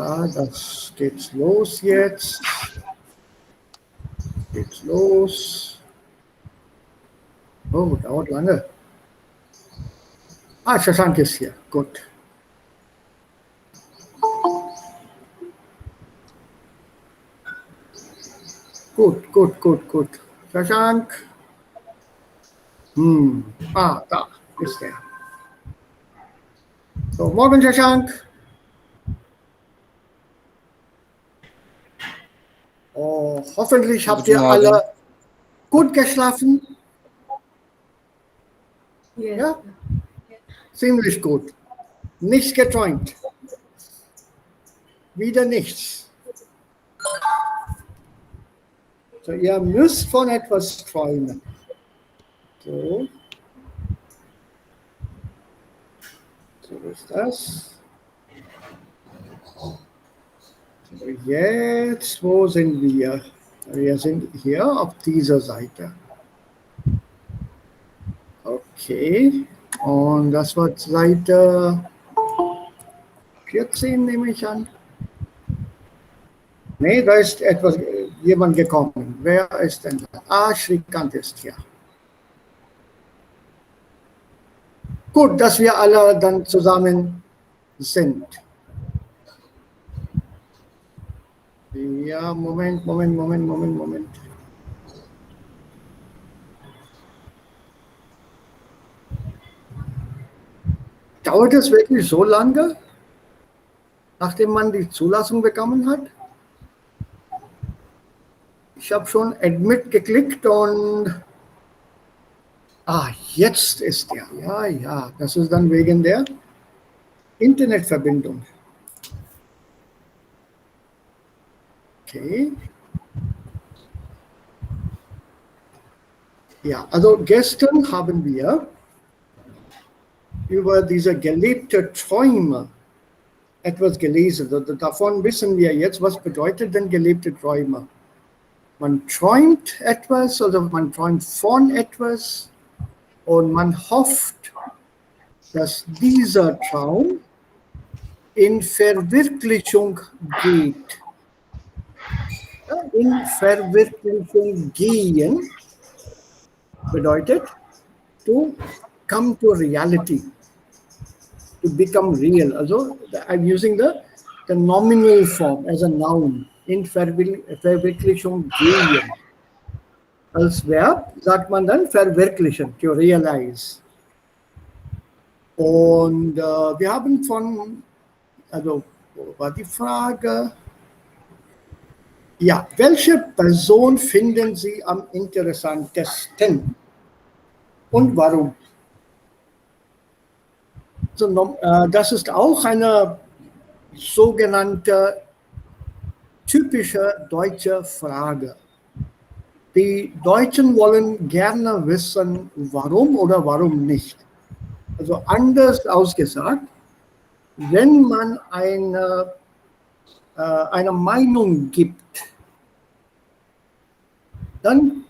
Ja, das geht los jetzt. Geht's los. Oh, dauert lange. Ah, Shashank ist hier. Gut. Gut. Shashank. Ah, da ist er. So, morgen, Shashank. Oh, hoffentlich habt ihr alle gut geschlafen. Ja? Ziemlich gut. Nichts geträumt. Wieder nichts. So, ihr müsst von etwas träumen. So. So ist das. So, jetzt, wo sind wir? Wir sind hier auf dieser Seite. Okay. Und das war Seite 14, nehme ich an. Nee, da ist jemand gekommen. Wer ist denn da? Ah, Shrikant ist hier. Gut, dass wir alle dann zusammen sind. Ja, Moment. Dauert es wirklich so lange, nachdem man die Zulassung bekommen hat? Ich habe schon Admit geklickt und jetzt ist er. Ja, das ist dann wegen der Internetverbindung. Okay. Ja, also gestern haben wir über diese gelebte Träume etwas gelesen. Davon wissen wir jetzt, was bedeutet denn gelebte Träume? Man träumt etwas oder man träumt von etwas und man hofft, dass dieser Traum in Verwirklichung geht. In Verwirklichung gehen bedeutet to come to reality, to become real. Also I'm using the nominal form as a noun. In Verwirklichung gehen. Als Verb sagt man dann verwirklichen, to realize. Und wir haben also wo war die Frage? Ja, welche Person finden Sie am interessantesten und warum? So, das ist auch eine sogenannte typische deutsche Frage. Die Deutschen wollen gerne wissen, warum oder warum nicht. Also anders ausgesagt, wenn man eine Meinung gibt, dann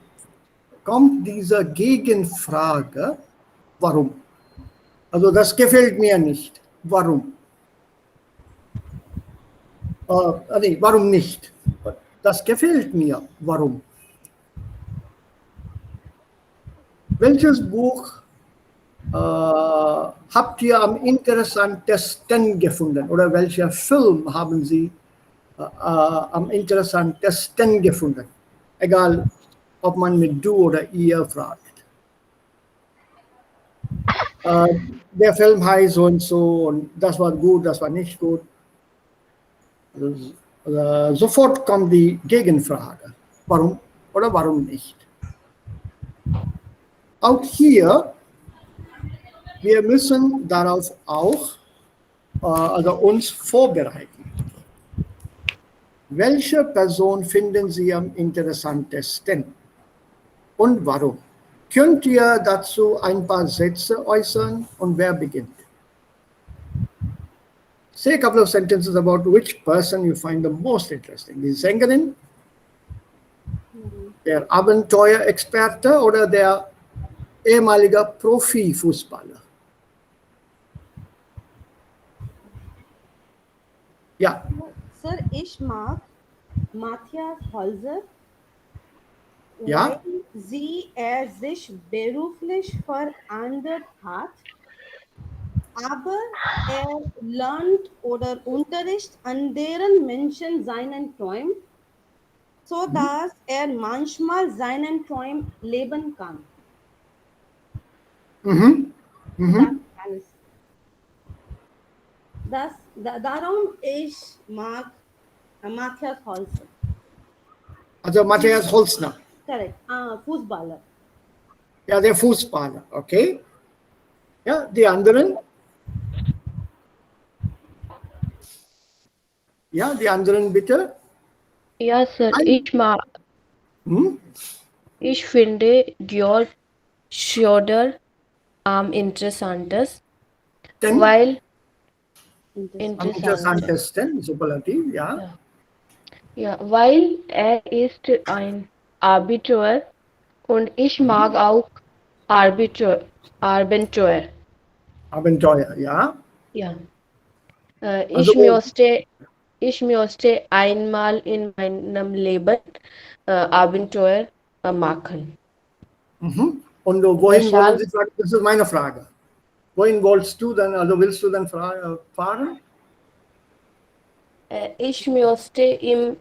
kommt diese Gegenfrage, warum? Also das gefällt mir nicht. Warum? Nee, warum nicht? Das gefällt mir. Warum? Welches Buch habt ihr am interessantesten gefunden? Oder welcher Film haben Sie am interessantesten gefunden? Egal, ob man mit du oder ihr fragt. Der Film heißt so und so und das war gut, das war nicht gut. Sofort kommt die Gegenfrage. Warum oder warum nicht? Auch hier, wir müssen darauf auch uns vorbereiten. Welche Person finden Sie am interessantesten und warum? Könnt ihr dazu ein paar Sätze äußern und wer beginnt? Say a couple of sentences about which person you find the most interesting. Die Sängerin, der Abenteuerexperte oder der ehemalige Profifußballer? Ja, Sir, ich mag Matthias Holzer, Ja. weil sie sich beruflich verändert hat, aber lernt oder Unterricht an deren Menschen seinen Träumen, so dass manchmal seinen Träum leben kann. Mhm. Das Mhm. alles. Darum ich mag Matthias Holzer. Also Matthias Holzner. Correct. Fußballer. Ja, der Fußballer, okay. Ja, die anderen? Ja, die anderen bitte. Ja, Sir, Ein. Hm? ich finde Georg Schroeder am interessantesten, Denn weil am interessant, interessantesten, Superlativ, ja. ja, ja, weil er ist ein Arbiter und ich mag auch Arbiter, Abenteuer. Abenteuer, ja. Ja, Also, ich möchte einmal in meinem Leben Abenteuer machen. und wohin wollen Deshalb, Sie fahren? Das ist meine Frage. Wohin willst du dann, also willst du dann fahren? ich möchte in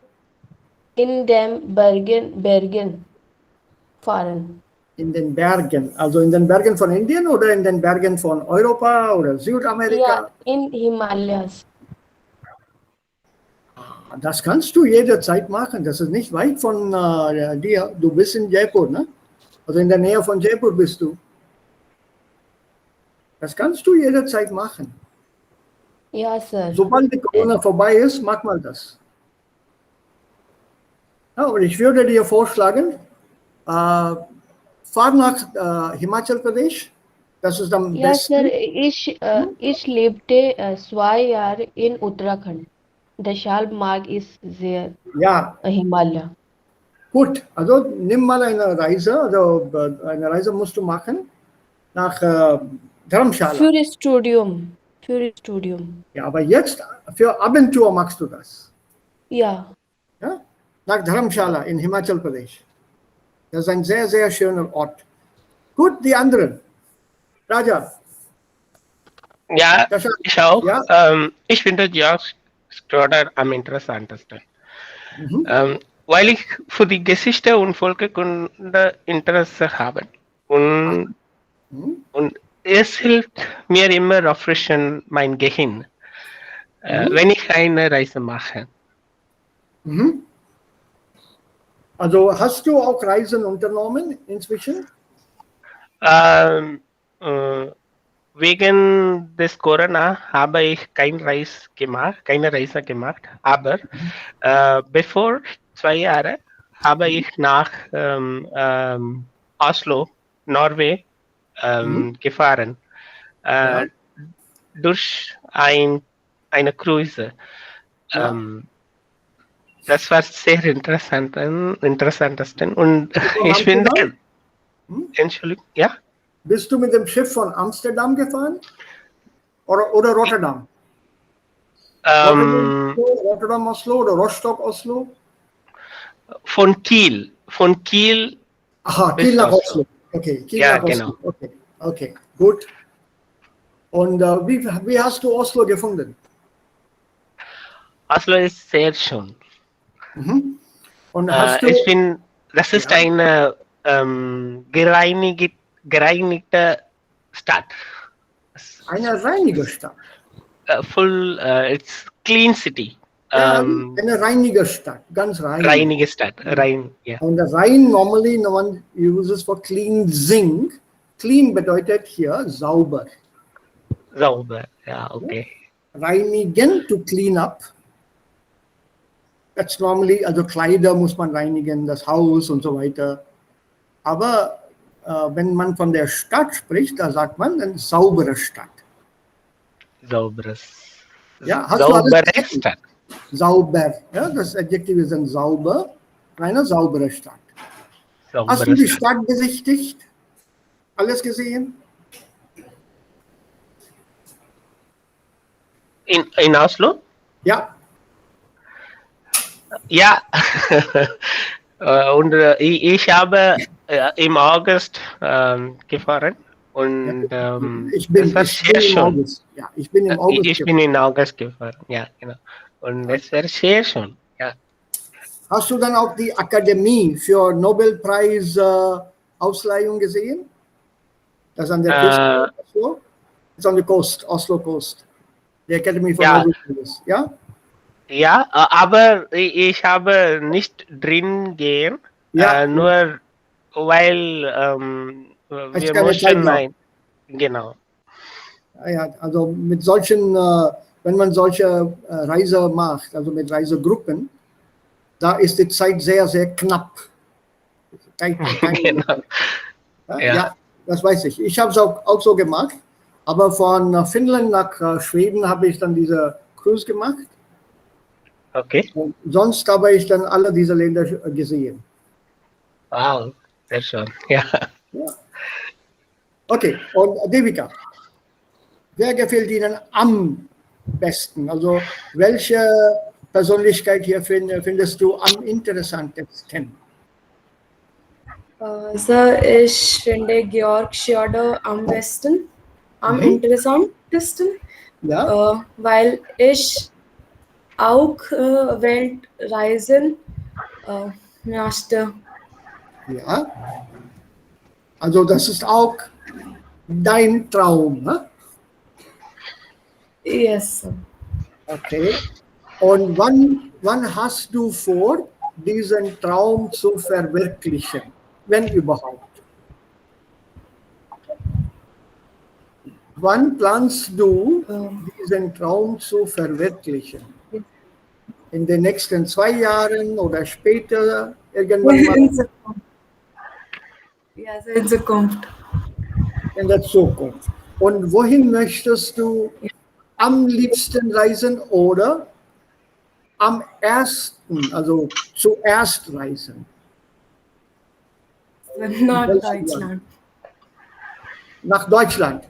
den Bergen fahren. In den Bergen, also in den Bergen von Indien oder in den Bergen von Europa oder Ja, Südamerika? in Himalayas. Das kannst du jederzeit machen. Das ist nicht weit von dir. Du bist in Jaipur, ne? Also in der Nähe von Jaipur bist du. Das kannst du jederzeit machen. Ja, Sir. Sobald die Corona vorbei ist, mach mal das. Ja, und ich würde dir vorschlagen, fahr nach Himachal Pradesh. Das ist am Ja, Sir, besten. ich lebte 2 Jahre in Uttarakhand. Deshalb mag ich sehr Ja, Himalaya. gut. Also nimm mal eine Reise. Also eine Reise musst du machen nach Dharamshala. Für Studium. Für Studium. Ja, aber jetzt für Abentur machst du das. Ja. Ja? Nach Dharamshala in Himachal Pradesh. Das ist ein sehr, sehr schöner Ort. Gut, die anderen. Raja, Ja, das, ich auch. ja, Ich finde Georg Schroeder am interessantesten. mhm. Weil ich für die Geschichte und Völkerkunde Interesse habe. Und, Mhm. und es hilft mir immer auffrischen mein Gehirn, Mhm. wenn ich eine Reise mache. Mhm. Also hast du auch Reisen unternommen inzwischen? Ähm, äh, Wegen des Corona habe ich keine Reise gemacht, aber bevor 2 Jahre habe ich nach Oslo, Norway Mhm. gefahren, Ja, durch eine Cruise. ja. Das war sehr interessantesten und Und von ich finde, Amsterdam? Hm? Entschuldigung, ja, Bist du mit dem Schiff von Amsterdam gefahren? Oder Rotterdam? Rotterdam, ähm, Rotterdam, Oslo oder Rostock, Oslo? von Kiel Aha, Kiel bis nach Oslo. Oslo. Okay, Kiel Ja, nach genau. Oslo. Okay, okay, gut. Und wie hast du Oslo gefunden? Oslo ist sehr schön. Mhm. Und hast du, Das ist ja, eine gereinigte Stadt. eine Reinigerstadt. It's clean city. Ja, eine Reinigerstadt, ganz rein. Reinige Stadt. Rein, ja. Und der Rein normally no one uses for cleansing. Clean bedeutet hier sauber. Sauber. Ja, okay. Reinigen, to clean up. That's normally, also Kleider muss man reinigen, das Haus und so weiter. Aber wenn man von der Stadt spricht, da sagt man eine saubere Stadt. Ja, hast du alles Saubere gesagt? Stadt. Sauber. Ja, das Adjektiv ist dann sauber. Eine saubere Stadt. Hast du Saubere die Stadt. Stadt besichtigt? Alles gesehen? In Oslo? Ja. Ja, und ich habe im August gefahren Ja, und bin, es war ich bin sehr im schön. August. Ja, ich bin im August Ich bin gefahren. in August gefahren, ja, genau. Und es war sehr schön, ja. Hast du dann auch die Akademie für Nobelpreis Ausleihung gesehen? Das ist an der Küste Äh, Oslo. It's on the coast, Oslo coast. The Academy for ja, Nobel Prize. Ja? ja, aber ich habe nicht drin gehen, Ja, nur weil hast du wir keine Zeit mussten gehabt. ein, genau. Ja, also mit solchen, wenn man solche Reise macht, also mit Reisegruppen, da ist die Zeit sehr, sehr knapp. Genau, ja, Ja, das weiß ich. Ich habe es auch so gemacht, aber von Finnland nach Schweden habe ich dann diese Cruise gemacht. okay. Und sonst habe ich dann alle diese Länder gesehen. Wow, sehr schön, ja. Ja. Okay, und Devika, wer gefällt Ihnen am besten? Also welche Persönlichkeit hier findest du am interessantesten? Sir, ich finde Georg Schioder am Mhm. interessantesten, Ja, weil ich auch Weltreisen möchte. ja. Also das ist auch dein Traum. Ne? Yes, sir. Okay. Und wann hast du vor, diesen Traum zu verwirklichen? Wenn überhaupt. Wann planst du, diesen Traum zu verwirklichen? In den nächsten 2 Jahren oder später irgendwann mal In Zukunft. Yes, in Zukunft. in der Zukunft? Und wohin möchtest du am liebsten reisen oder am ersten, also zuerst reisen? In Not welches Land? Deutschland. Nach Deutschland.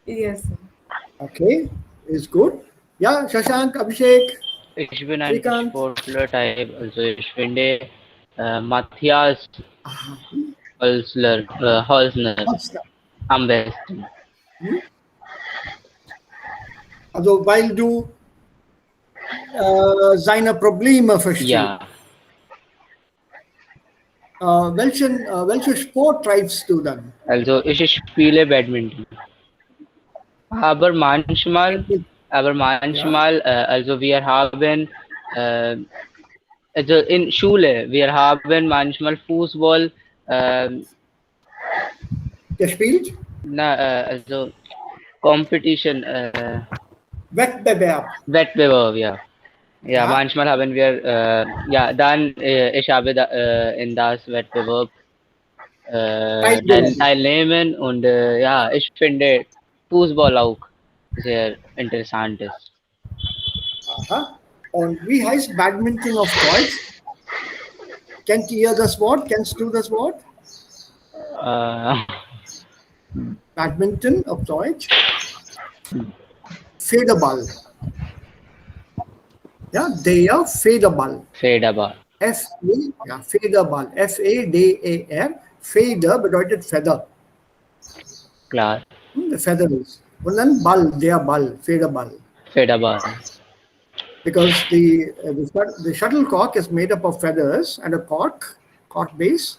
Yes, sir. Okay, ist gut. Ja, Shashank, Abhishek, Ich bin ein Shrikant. Sportler-Typ, also ich finde Matthias Holzner Oscar. am besten. Also weil du seine Probleme verstehst. Ja, Welchen Sport treibst du dann? also ich spiele Badminton. Aber manchmal, also wir haben, also in Schule, wir haben manchmal Fußball, Gespielt? also Competition, Wettbewerb. Wettbewerb, ja. Ja, Ja, manchmal haben wir, ja, dann, ich habe in das Wettbewerb teilgenommen. teilnehmen und ja, ich finde Fußball auch sehr interessant ist. Aha. Und wie heißt Badminton auf Deutsch? Kennt ihr das Wort? Kennst du das Wort? Äh, Badminton auf Deutsch? Federball. Ja, der Federball. Federball, F-E, ja, Federball. F-E-D-E-R. Feder bedeutet Feather. klar, The feather is. Und dann Ball, der Ball, Federball. Federball, Because the shuttlecock is made up of feathers and a cork base.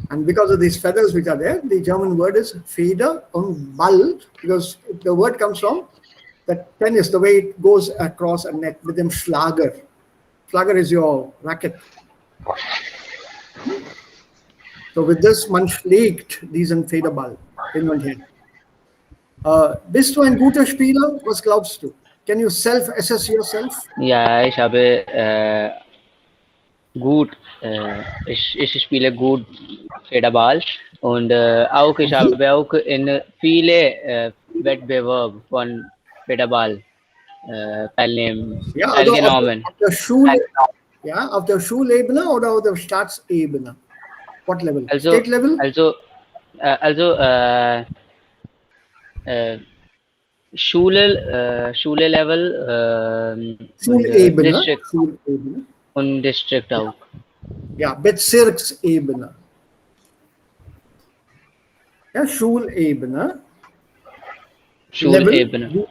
And because of these feathers which are there, the German word is Feder und Ball, because the word comes from the tennis, the way it goes across a net with them Schlager. Schlager is your racket. So with this, man schlägt diesen Federball hin und her. Bist du ein guter Spieler? Was glaubst du? Can you self-assess yourself? ja, ich habe gut, ich spiele gut Federball und auch ich habe auch in viele Wettbewerbe von Federball Ja, also teilgenommen. auf der Schule, ja, auf der Schulebene oder auf der Staatsebene? What level? Also, State level? also, also Schule Level und Schulebene. District Schulebene. und District auch. Ja, Bezirksebene. Ja, Schulebene. Schulebene. Level.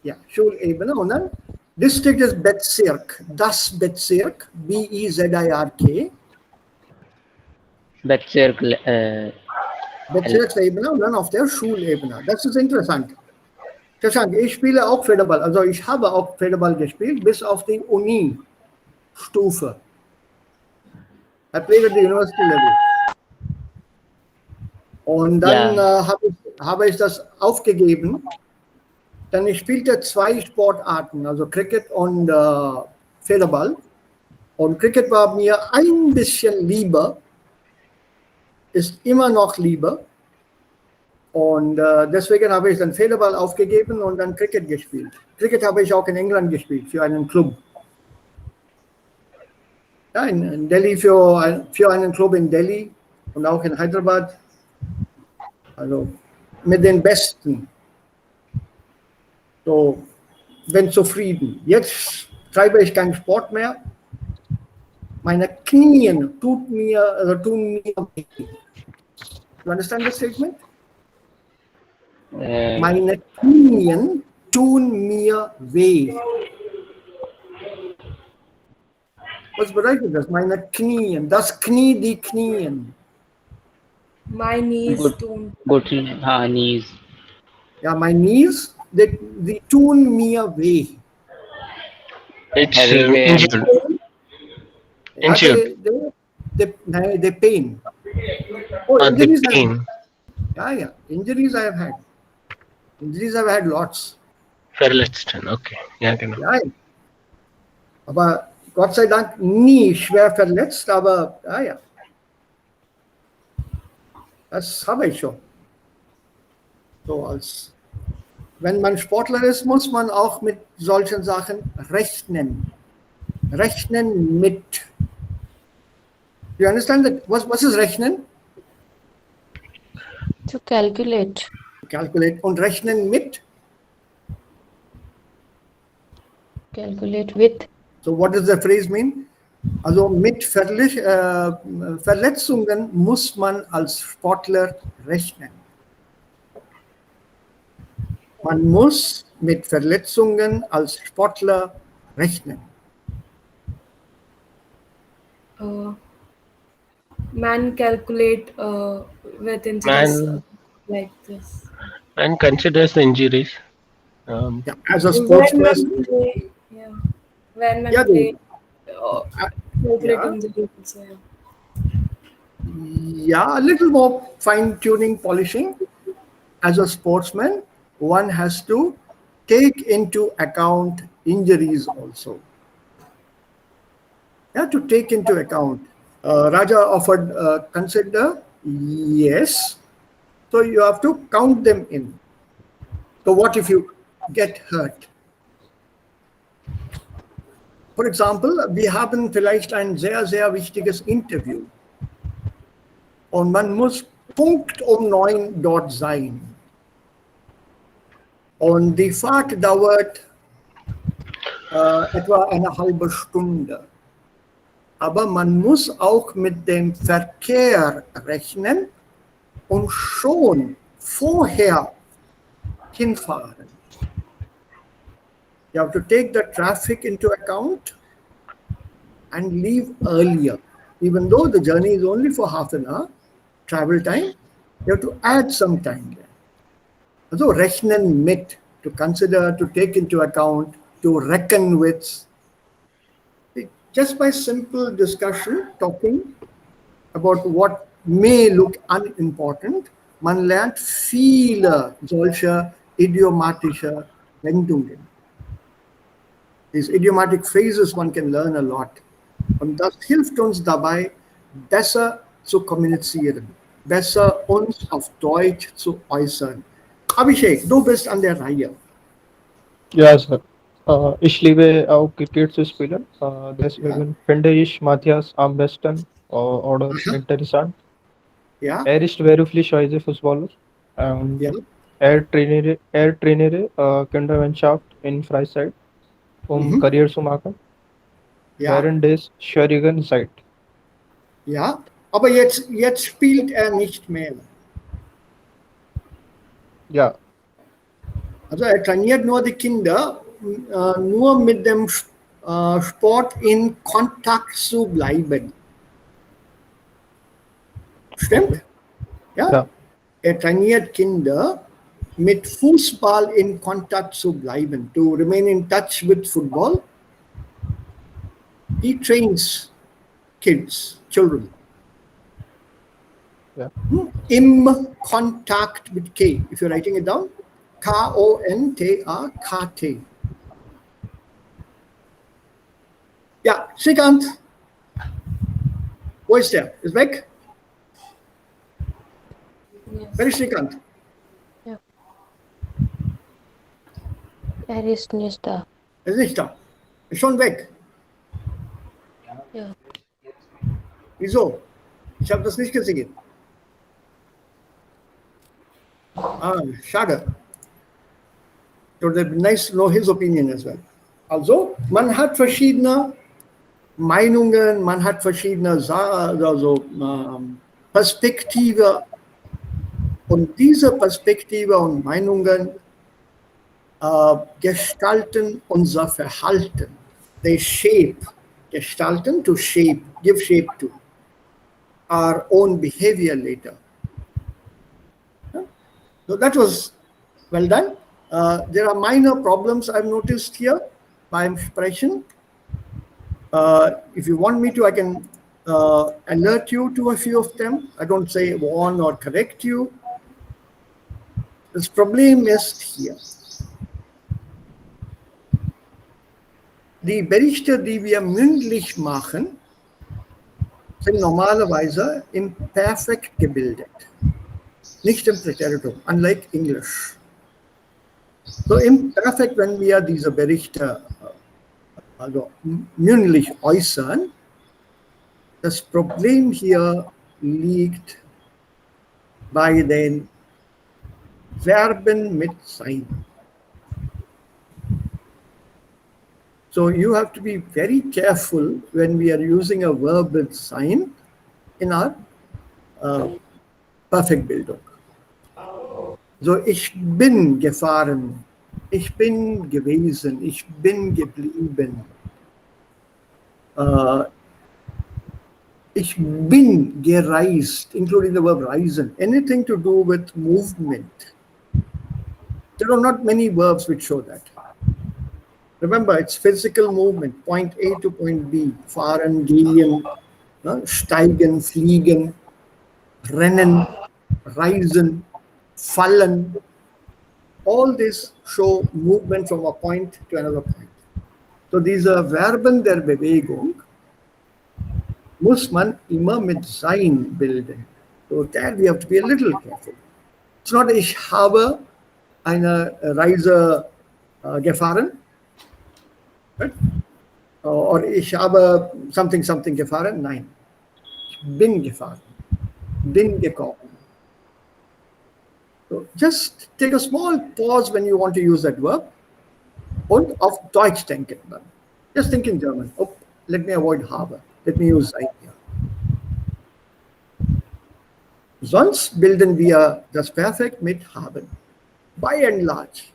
Ja, Schulebene. Und dann District ist Bezirk. Das Bezirk. B-E-Z-I-R-K. Bezirk. Bezirksebene und dann auf der Schulebene. Das ist interessant. Interessant. Ich spiele auch Federball. Also ich habe auch Federball gespielt, bis auf die Uni-Stufe. I played at the university level. Und dann Ja. habe ich das aufgegeben. Dann ich spielte zwei Sportarten, also Cricket und Federball. Und Cricket war mir ein bisschen lieber, ist immer noch lieber. Und deswegen habe ich dann Federball aufgegeben und dann Cricket gespielt. Cricket habe ich auch in England gespielt, für einen Club. Ja, in Delhi für einen Club in Delhi und auch in Hyderabad. Also mit den Besten. So, bin zufrieden. Jetzt treibe ich keinen Sport mehr. Meine Knie tun mir weh. You understand the statement? Meine Knie tun mir weh. Was bedeutet das? Meine Knie, das Knie, die Knien. My knees Good. don't. Good. Knees. Ja, meine Knees, die tun mir weh. It's Heavy pain. injured. Ja, Injured. they pain. Oh, The injuries I have. pain. Yeah. Injuries I have had. Injuries I've had lots. Verletzten. Okay. Ja, genau. Ja. Aber Gott sei Dank nie schwer verletzt, aber ja. Das habe ich schon. So wenn man Sportler ist, muss man auch mit solchen Sachen rechnen. Rechnen mit. You understand that? Was ist rechnen? To calculate. Calculate. Und rechnen mit? Calculate with. So what does the phrase mean? Also mit Verletzungen muss man als Sportler rechnen. Man muss mit Verletzungen als Sportler rechnen. Man calculate with injuries Man- like this. And considers the injuries. Ja, as a sportsperson, When man Yeah, play, calculate yeah. injuries also. yeah, a little more fine-tuning, polishing. As a sportsman, one has to take into account injuries also. Yeah, to take into account. Raja offered consider, yes. So you have to count them in. So what if you get hurt? For example, wir haben vielleicht ein sehr, sehr wichtiges Interview. Und man muss Punkt um 9 dort sein. Und die Fahrt dauert etwa eine halbe Stunde. Aber man muss auch mit dem Verkehr rechnen und schon vorher hinfahren. You have to take the traffic into account and leave earlier. Even though the journey is only for half an hour, travel time, you have to add some time there. Also rechnen mit, to consider, to take into account, to reckon with. Just by simple discussion, talking about what may look unimportant, man lernt viele solcher idiomatische Wendungen. These idiomatic phrases one can learn a lot. Und das hilft uns dabei, besser zu kommunizieren, besser uns auf Deutsch zu äußern. Abhishek, du bist an der Reihe. Ja, Sir. Ich liebe auch Cricket zu spielen. Deswegen finde ich Matthias am besten oder interessant. Ja? Er ist beruflich als Fußballer. Und Ja. Er trainiere Kindermannschaft in Freizeit, Karriere zu machen, Ja, während des schwierigen Zeit. ja. Aber jetzt spielt er nicht mehr. Ja, Also er trainiert nur die Kinder, nur mit dem Sport in Kontakt zu bleiben. Stimmt? Ja? ja, Er trainiert Kinder, mit Fußball in Kontakt zu bleiben, to remain in touch with football. He trains children, ja. im Kontakt with K. If you're writing it down, Kontakt. Ja, Shrikant. Wo ist der? Ist weg? Wer ist Shrikant? Er ist nicht da. Er ist nicht da. Ist schon weg. Ja. Wieso? Ich habe das nicht gesehen. Ah, schade. It would have been nice to know his opinion as well. Also, man hat verschiedene Meinungen, man hat verschiedene Perspektive. Und diese Perspektive und Meinungen gestalten unser Verhalten. They shape, gestalten to shape, give shape to our own behavior later. So that was well done. There are minor problems I've noticed here beim Sprechen. If you want me to, I can alert you to a few of them. I don't say warn or correct you. Das Problem ist hier. Die Berichte, die wir mündlich machen, sind normalerweise im Perfekt gebildet, nicht im Präteritum, unlike English. So im Perfekt, wenn wir diese Berichte also mündlich äußern, das Problem hier liegt bei den Verben mit sein. So you have to be very careful when we are using a verb with sign in our Perfektbildung. So ich bin gefahren, ich bin gewesen, ich bin geblieben. Ich bin gereist, including the verb reisen, anything to do with movement. There are not many verbs which show that. Remember, it's physical movement, point A to point B, fahren, gehen, steigen, fliegen, rennen, reisen, fallen. All this show movement from a point to another point. So diese Verben der Bewegung muss man immer mit sein bilden. So there we have to be a little careful. It's not ich habe eine Reise gefahren, right? Or ich habe something gefahren. Nein, ich bin gefahren, bin gekommen. So just take a small pause when you want to use that verb und auf Deutsch denken. Just think in German. Oh, let me avoid habe. Let me use sein here. Sonst bilden wir das Perfekt mit haben. By and large,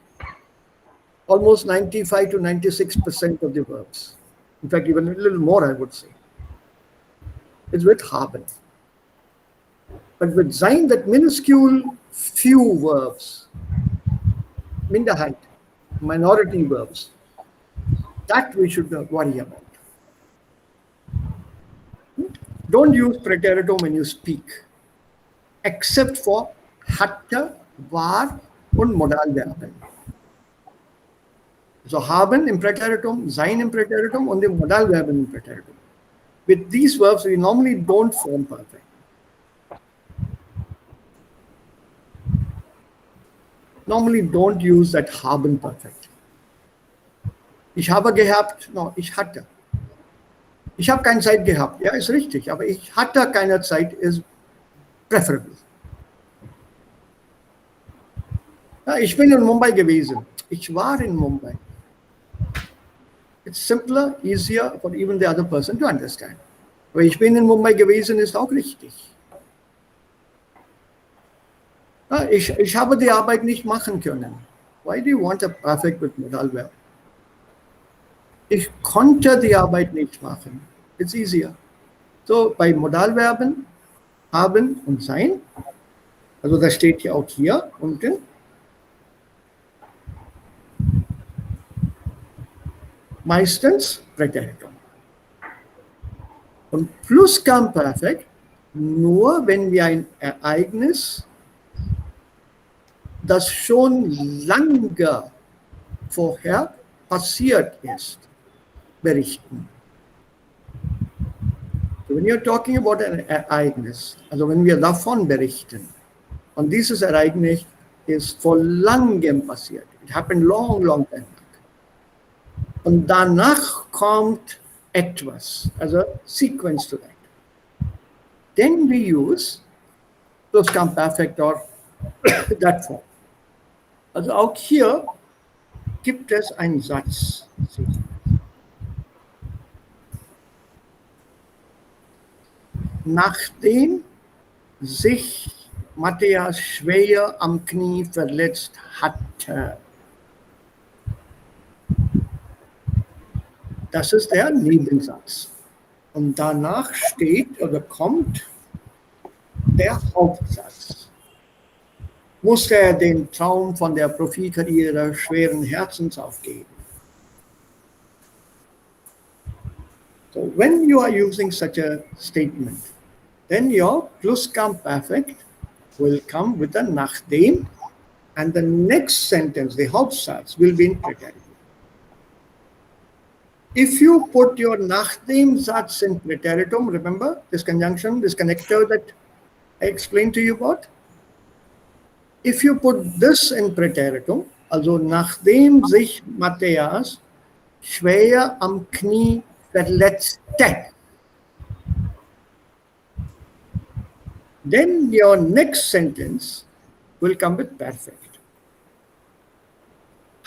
almost 95 to 96% of the verbs. In fact, even a little more, I would say. It's with haben. But with sein, that minuscule few verbs, Minderheit, minority verbs, that we should worry about. Don't use Präteritum when you speak, except for hatte, war und Modalverben. So haben im Präteritum, sein im Präteritum und im Modalverben im Präteritum. With these verbs, we normally don't form perfect. Normally don't use that haben perfect. Ich habe gehabt, no, ich hatte. Ich habe keine Zeit gehabt, ja, ist richtig, aber ich hatte keine Zeit ist preferable. Ja, ich bin in Mumbai gewesen. Ich war in Mumbai. It's simpler, easier for even the other person to understand. Aber ich bin in Mumbai gewesen ist auch richtig. Ja, ich habe die Arbeit nicht machen können. Why do you want a perfect with Modalverb? Ich konnte die Arbeit nicht machen. It's easier. So, bei Modalverben haben und sein, also das steht ja auch hier unten. Meistens Präteritum. Und Plusquamperfekt nur, wenn wir ein Ereignis, das schon lange vorher passiert ist, berichten. So when you're talking about ein Ereignis, also wenn wir davon berichten, und dieses Ereignis ist vor langem passiert. It happened long time back. Und danach kommt etwas, also sequence to that. Then we use Plusquamperfekt or that form. Also auch hier gibt es einen Satz. Nachdem sich Matthias schwer am Knie verletzt hatte. Das ist der Nebensatz. Und danach steht oder kommt der Hauptsatz. Musste er den Traum von der Profikarriere schweren Herzens aufgeben. So when you are using such a statement, then your Plusquamperfekt will come with a nachdem, and the next sentence, the Hauptsatz, will be in Präteritum. If you put your nachdem Satz in Präteritum, remember this conjunction, this connector that I explained to you about? If you put this in Präteritum, also nachdem sich Matthias schwer am Knie verletzte, then your next sentence will come with perfect.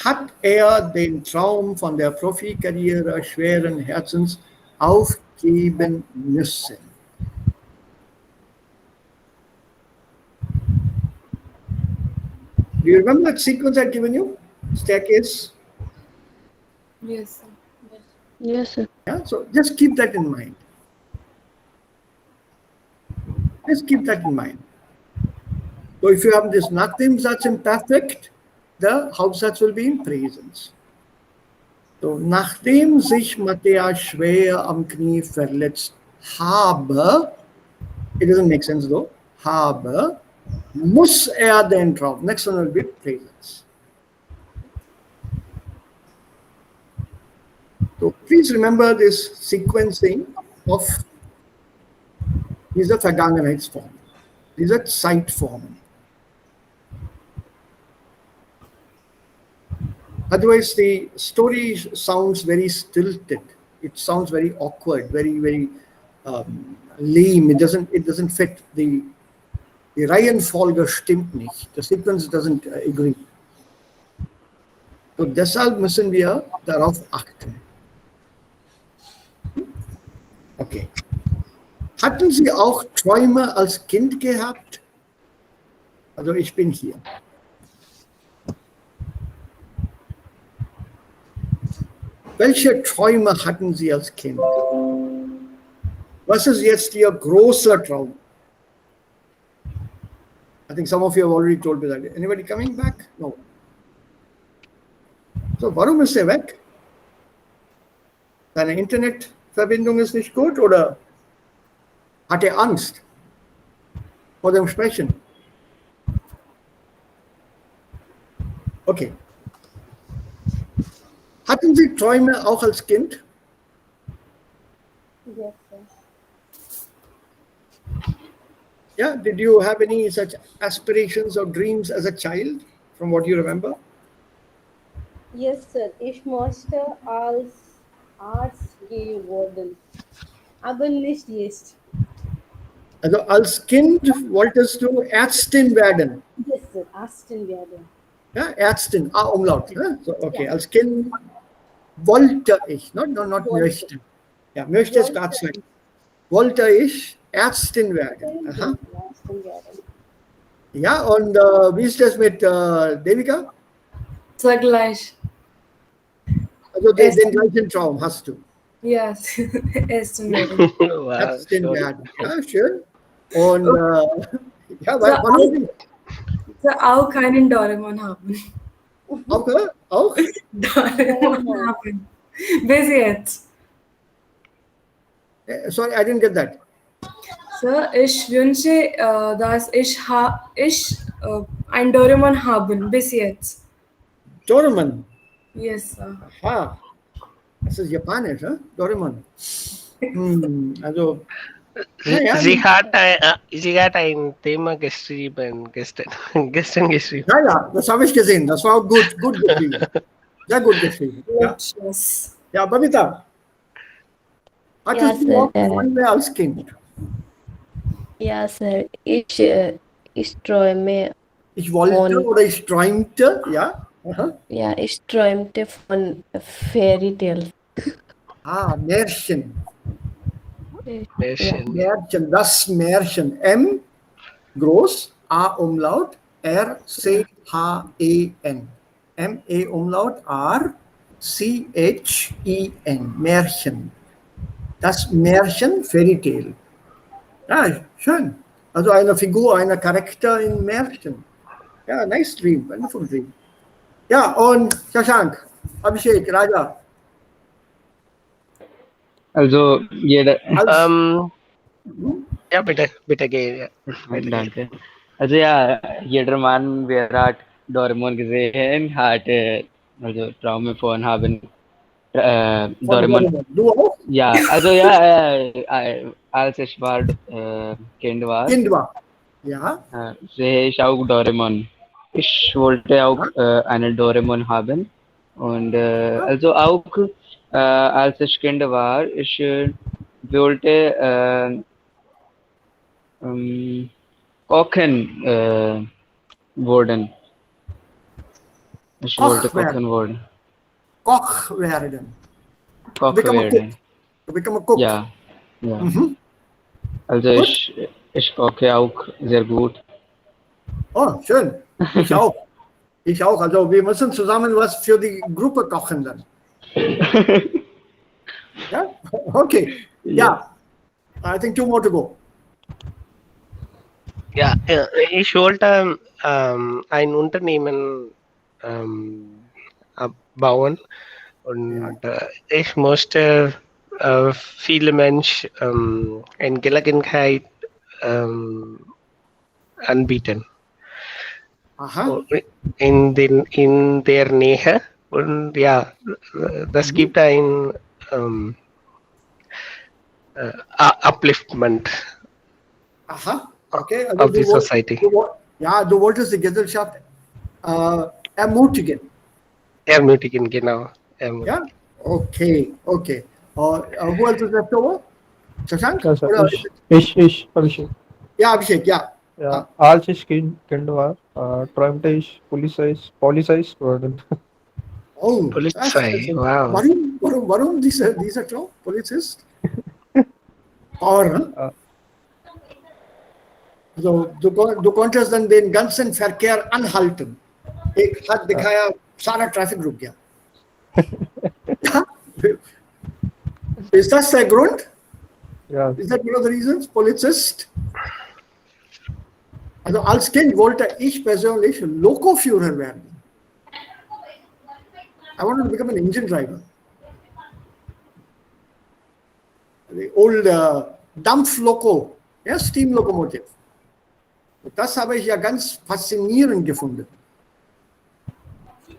Hat den Traum von der Profikarriere schweren Herzens aufgeben müssen. Do you remember that sequence I've given you? Staircase? Yes, sir. Yes, sir. Yeah, so just keep that in mind. Just keep that in mind. So if you have this nachdem Satz in perfect, the Hauptsatz will be in presence. So nachdem sich Matthias schwer am Knie verletzt habe, it doesn't make sense though, habe, muss den Traum. Next one will be presence. So please remember this sequencing of diese Vergangenheitsformen, diese Zeitformen. Otherwise, the story sounds very stilted. It sounds very awkward, very lame. It doesn't fit. The Reihenfolge stimmt nicht. The sequence doesn't agree. So deshalb müssen wir darauf achten. Okay. Hatten Sie auch Träume als Kind gehabt? Also ich bin hier. Welche Träume hatten Sie als Kind? Was ist jetzt Ihr großer Traum? I think some of you have already told me that. Anybody coming back? No. So, warum ist er weg? Seine Internetverbindung ist nicht gut oder hat er Angst vor dem Sprechen? Okay. Hatten Sie Träume auch als Kind? Yes, sir. Yeah, did you have any such aspirations or dreams as a child, from what you remember? Yes, sir. Ich möchte als Arzt geworden. Aber nicht jetzt. Also als Kind wolltest du Ärztin werden. Yes, sir. Ärztin werden. Ja, Ärztin, Umlaut. Ne? So, okay, als Kind wollte ich, not möchte. Ja, möchte ist gerade sein. Wollte ich Ärztin werden. Aha. Ja, und wie ist das mit Devika? So gleich. Also den gleichen Traum hast du. Yes. Aston Martin. Wow, Ärztin sorry. werden. Ja, schön. Und ja, So, warum nicht? So auch keinen Doraemon haben. Auch? Doraemon haben. Bis jetzt. Sorry, I didn't get that. So, ich wünsche, dass ich ein Doraemon haben. Bis jetzt. Doraemon. Yes, sir. Aha. Das ist japanisch, ne? Doraemon. Also, naja, Sie hat ein Thema geschrieben gestern geschrieben. ja, das habe ich gesehen. Das war gut geschrieben. Sehr gut geschrieben. Ja, Yes. ja, Babita. Hattest du auch Freunde als Kind? Ja, Sir. Ich träume, Ich wollte oder ich träumte, ja? Aha. ja, ich träumte von Fairy Tales. Märchen. Märchen. Märchen, das Märchen. M, groß, A, Umlaut, R, C, H, E, N. M, E, Umlaut, R, C, H, I, N. Märchen. Das Märchen, Fairy Tale. Ja, schön. Also eine Figur, ein Charakter in Märchen. Ja, nice dream, wonderful dream. Ja, und Shashank, Abhishek, Raja. Also jeder. Ja, bitte gehen. Ja. Danke. Also ja, jeder Mann, wer hat Doraemon gesehen, hat also Traume von haben Doraemon. Du auch? Ja, also ja, als ich war Kind war, Kind war. Ja. sehe ich auch Doraemon. Ich wollte auch einen Doraemon haben. Und also auch als ich Kind war, ich wollte kochen worden. Ich wollte kochen worden. Koch werden. Koch Become a werden. cook. To become a cook. Ja, ja. Also ich koche auch sehr gut. Oh, schön. Ich auch. Ich auch. Also wir müssen zusammen was für die Gruppe kochen dann. Ja? Okay. Ja. I think 2 more to go. Ja, ich wollte ein Unternehmen bauen und ich musste viele Menschen eine Gelegenheit anbieten. Aha. In der Nähe und ja, das gibt ein Upliftment Aha. Okay. Also of the society. Du wolltest die Gesellschaft ermutigen. Ermutigen, genau. Ja? Okay. Okay. Who else is left over? Shashank? Ja, Sir. Oder- Ich, Abhishek. Ja, Abhishek, ja. Ja, als ich Kind war, träumte ich Polizei werden. Oh, Polizei, wow. Warum dieser Traum? Polizist? Or, also du konntest dann den ganzen Verkehr anhalten. एक हाथ दिखाया सारा traffic रुक गया. Ist das der Grund? Ja, Is that one of the reasons? Polizist? Also als Kind wollte ich persönlich Lokoführer werden. I wanted to become an engine driver. The old Dampfloko, ja, Steam Locomotive. Das habe ich ja ganz faszinierend gefunden.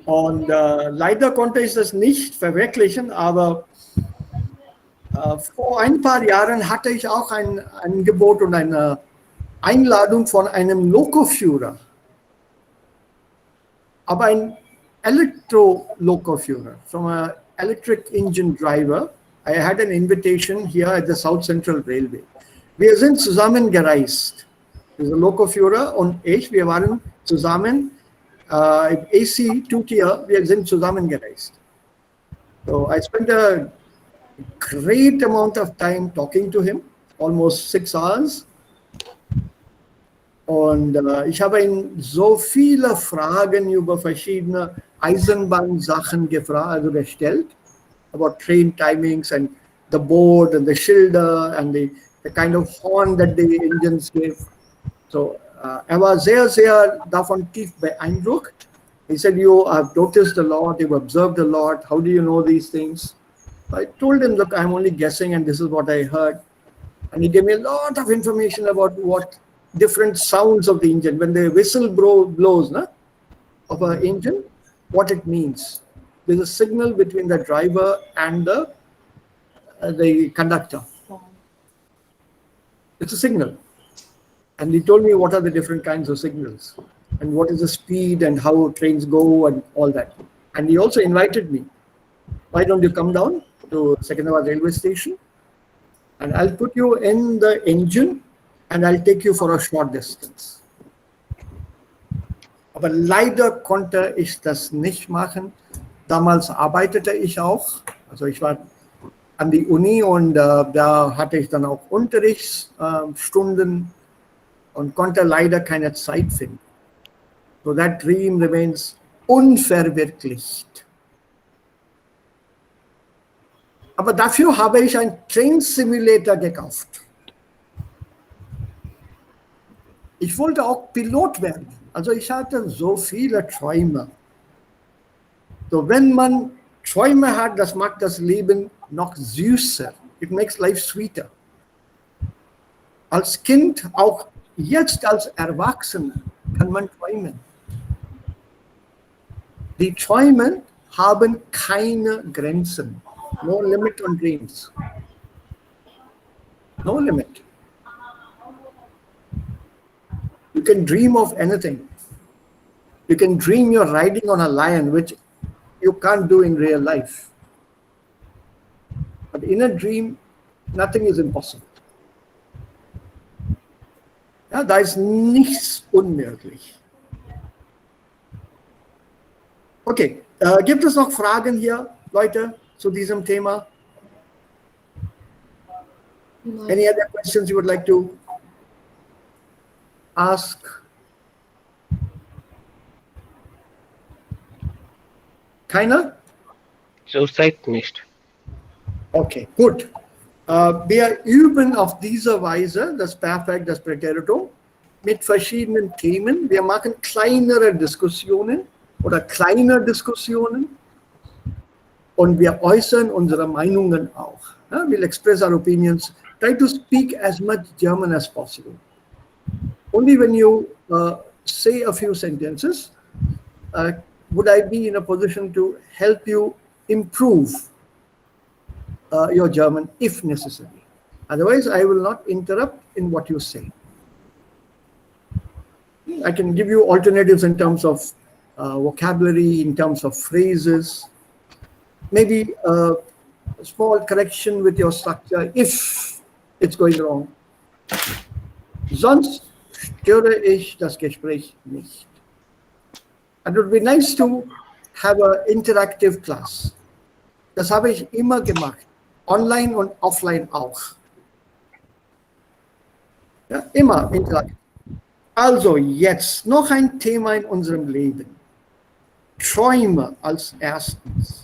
Und leider konnte ich das nicht verwirklichen, aber vor ein paar Jahren hatte ich auch ein Angebot und eine Einladung von einem Lokoführer. Aber ein Elektro-Lokoführer, from an electric engine driver. I had an invitation here at the South Central Railway. Wir sind zusammen gereist. Dieser Lokoführer und ich, wir waren zusammen im AC Two-Tier, wir sind zusammengereist. So I spent a great amount of time talking to him, almost 6 hours. Und ich habe ihn so viele Fragen über verschiedene Eisenbahnsachen also gestellt, about train timings and the board and the Schilder and the kind of horn that the engines gave. So war sehr davon tief beeindruckt. He said, you have noticed a lot, you've observed a lot, how do you know these things? I told him, look, I'm only guessing and this is what I heard. And he gave me a lot of information about what different sounds of the engine. When the whistle blows of an engine, what it means. There's a signal between the driver and the conductor. It's a signal. And he told me what are the different kinds of signals and what is the speed and how trains go and all that. And he also invited me, why don't you come down to Secunderabad railway station and I'll put you in the engine and I'll take you for a short distance. Aber leider konnte ich das nicht machen. Damals arbeitete ich auch. Also ich war an die Uni und da hatte ich dann auch Unterrichtsstunden und konnte leider keine Zeit finden. So that dream remains unverwirklicht. Aber dafür habe ich einen Train Simulator gekauft. Ich wollte auch Pilot werden. Also ich hatte so viele Träume. So wenn man Träume hat, das macht das Leben noch süßer. It makes life sweeter. Als Kind, auch jetzt als Erwachsener, kann man träumen. Die Träume haben keine Grenzen. No limit on dreams. No limit. You can dream of anything. You can dream you're riding on a lion, which you can't do in real life. But in a dream, nothing is impossible. Ja, da ist nichts unmöglich. Okay, gibt es noch Fragen hier, Leute, zu diesem Thema? Any other questions you would like to ask? Keiner? Zurzeit nicht. Okay, gut. Wir üben auf diese Weise das Perfekt, das Präteritum mit verschiedenen Themen. Wir machen kleinere Diskussionen oder kleine Diskussionen und wir äußern unsere Meinungen auch. We'll express our opinions. Try to speak as much German as possible. Only when you say a few sentences would I be in a position to help you improve your German if necessary. Otherwise, I will not interrupt in what you say. I can give you alternatives in terms of vocabulary, in terms of phrases, maybe a small correction with your structure if it's going wrong. Sonst störe ich das Gespräch nicht. And it would be nice to have an interactive class. Das habe ich immer gemacht. Online und offline auch. Ja, immer interaktiv. Also jetzt noch ein Thema in unserem Leben. Träume als erstens.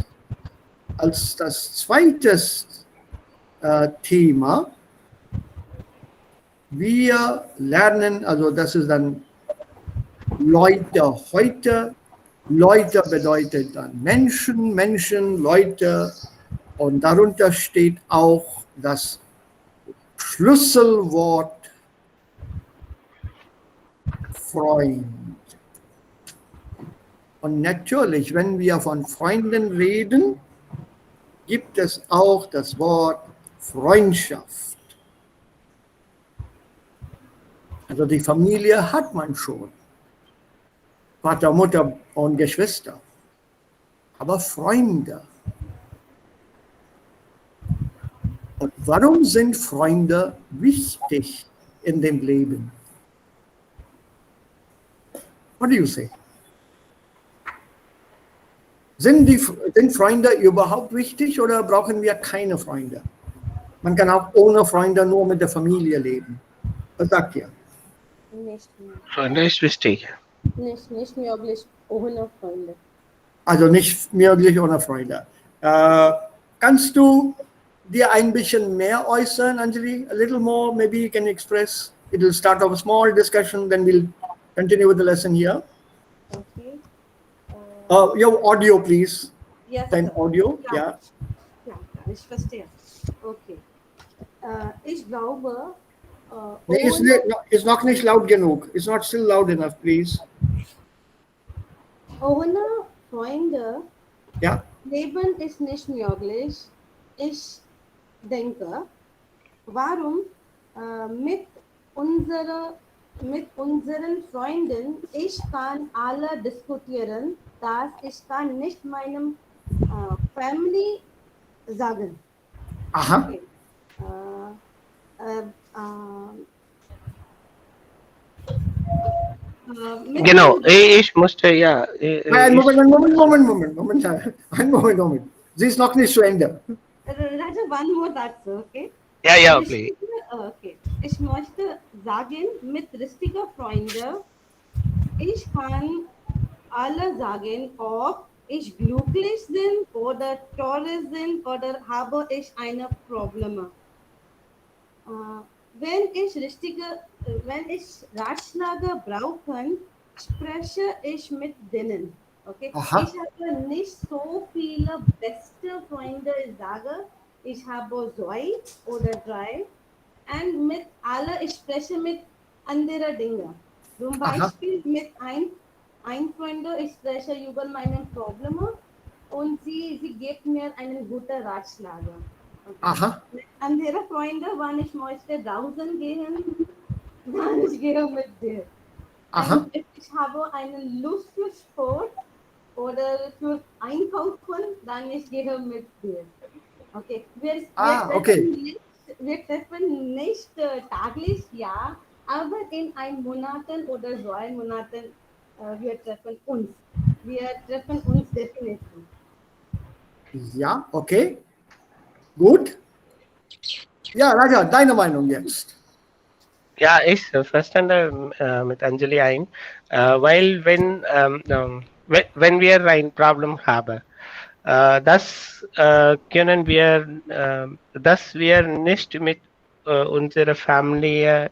Als das zweites Thema, wir lernen, also das ist dann Leute heute. Leute bedeutet dann Menschen, Menschen, Leute. Und darunter steht auch das Schlüsselwort Freund. Und natürlich, wenn wir von Freunden reden, gibt es auch das Wort Freundschaft. Also die Familie hat man schon. Vater, Mutter und Geschwister. Aber Freunde. Und warum sind Freunde wichtig in dem Leben? What do you say? Sind Freunde überhaupt wichtig oder brauchen wir keine Freunde? Man kann auch ohne Freunde nur mit der Familie leben. Was sagt ihr? Nicht mehr. Freunde ist wichtig. Nicht möglich ohne Freunde. Also nicht möglich ohne Freunde. Kannst du dir ein bisschen mehr äußern, Anjali? A little more, maybe you can express. It will start off a small discussion, then we'll continue with the lesson here. Okay. Your audio, please. Yes, Dein sir. Audio, Ja. ja. Ja, ich verstehe. Okay. Ich glaube, Nee, ist noch nicht laut genug. It's not still loud enough, please. ohne Freunde Ja, Leben ist nicht möglich. Ich denke, warum mit unseren Freunden, ich kann alle diskutieren, dass ich kann nicht meinem Family sagen. aha. Okay. Mit Genau, ich musste, ja. Einen Moment. Einen Moment. Sie ist noch nicht zu Ende. Raja, one more that's okay. Ja, please. Okay. Ich möchte sagen, mit richtiger Freunde, ich kann alle sagen, ob ich glücklich bin oder traurig bin oder habe ich eine Probleme. Wenn ich Ratschläge brauche, spreche ich mit denen. Okay? Aha. Ich habe nicht so viele beste Freunde, ich sage, ich habe 2 oder 3 und mit alle, ich spreche mit anderen Dingen. Zum Aha. Beispiel mit ein Freund, ich spreche über meine Probleme und sie gibt mir einen guten Ratschlag. Okay. Aha. Mit anderen Freunden, wann ich möchte draußen gehen, dann ich gehe mit dir. Aha. Und ich habe eine Lust für Sport oder für Einkaufen, dann ich gehe mit dir. Okay. Wir treffen nicht täglich, ja, aber in einem Monat oder 2 Monaten wir treffen uns. Wir treffen uns definitiv. Ja, okay. Gut. Ja, Raja, deine Meinung jetzt. Ja, ich verstande mit Anjali ein, weil wenn wir ein Problem haben, das können wir, dass wir nicht mit unserer Familie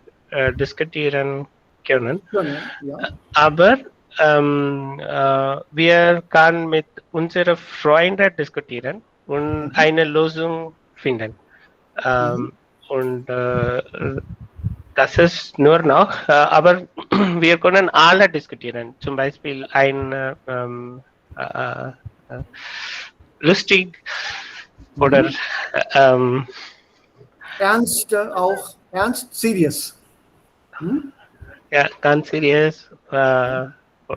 diskutieren können, Ja. aber wir können mit unseren Freunden diskutieren und eine Lösung finden. Und das ist nur noch, aber wir können alle diskutieren. Zum Beispiel ein lustig oder Ernst auch. Ernst, serious. ja, ganz seriös.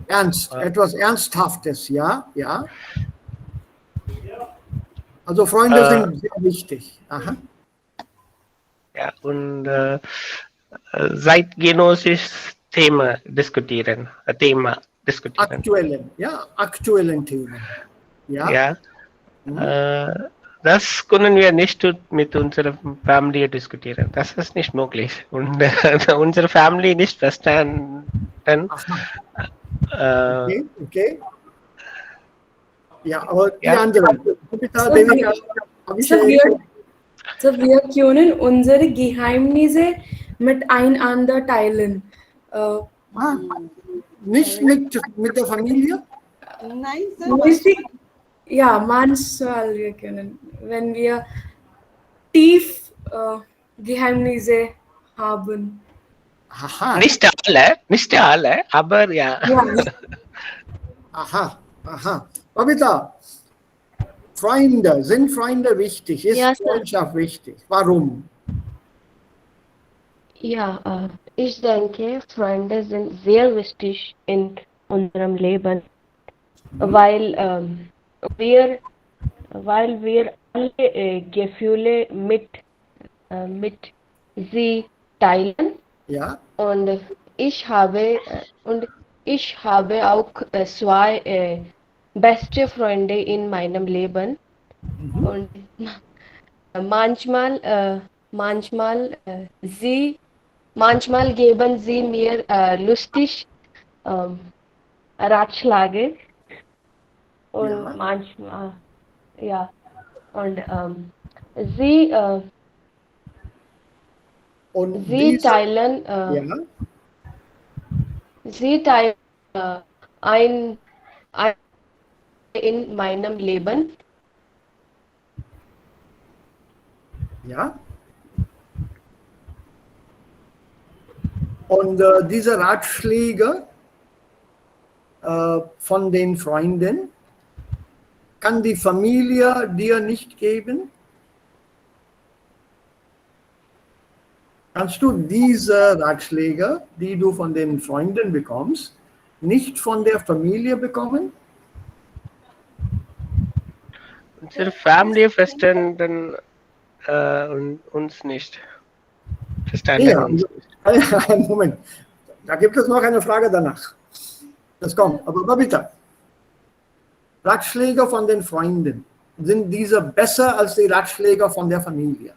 Ernst, etwas Ernsthaftes, ja, ja. Also Freunde sind sehr wichtig. Aha. Ja, und zeitgenössisches Thema diskutieren. Aktuellen Themen. Ja. Ja. Das können wir nicht mit unserer Familie diskutieren. Das ist nicht möglich. Und unsere Familie nicht verstanden. Okay. Ja, aber die Ja. anderen. Wir können unsere Geheimnisse miteinander teilen. Nicht mit der Familie? Nein, sir. Ja, manchmal wir können, wenn wir tief Geheimnisse haben. Aha. Nicht alle, aber ja. Aha. Babita, sind Freunde wichtig? Ist Ja, Sir. Freundschaft wichtig? Warum? Ja, ich denke, Freunde sind sehr wichtig in unserem Leben, weil wir alle Gefühle mit sie teilen. Ja. Und ich habe auch 2 beste Freunde in meinem Leben. Und manchmal geben sie mir lustig ähm, Ratschläge und Ja. manchmal, ja, und sie, Und sie diese, teilen, ja, sie teilen äh, ein in meinem Leben. ja. Und diese Ratschläge von den Freunden kann die Familie dir nicht geben. Kannst du diese Ratschläge, die du von den Freunden bekommst, nicht von der Familie bekommen? Unsere Familie verstanden und uns nicht. Verstanden Ja, uns nicht. Moment. Da gibt es noch eine Frage danach. Das kommt. Aber bitte. Ratschläge von den Freunden. Sind diese besser als die Ratschläge von der Familie?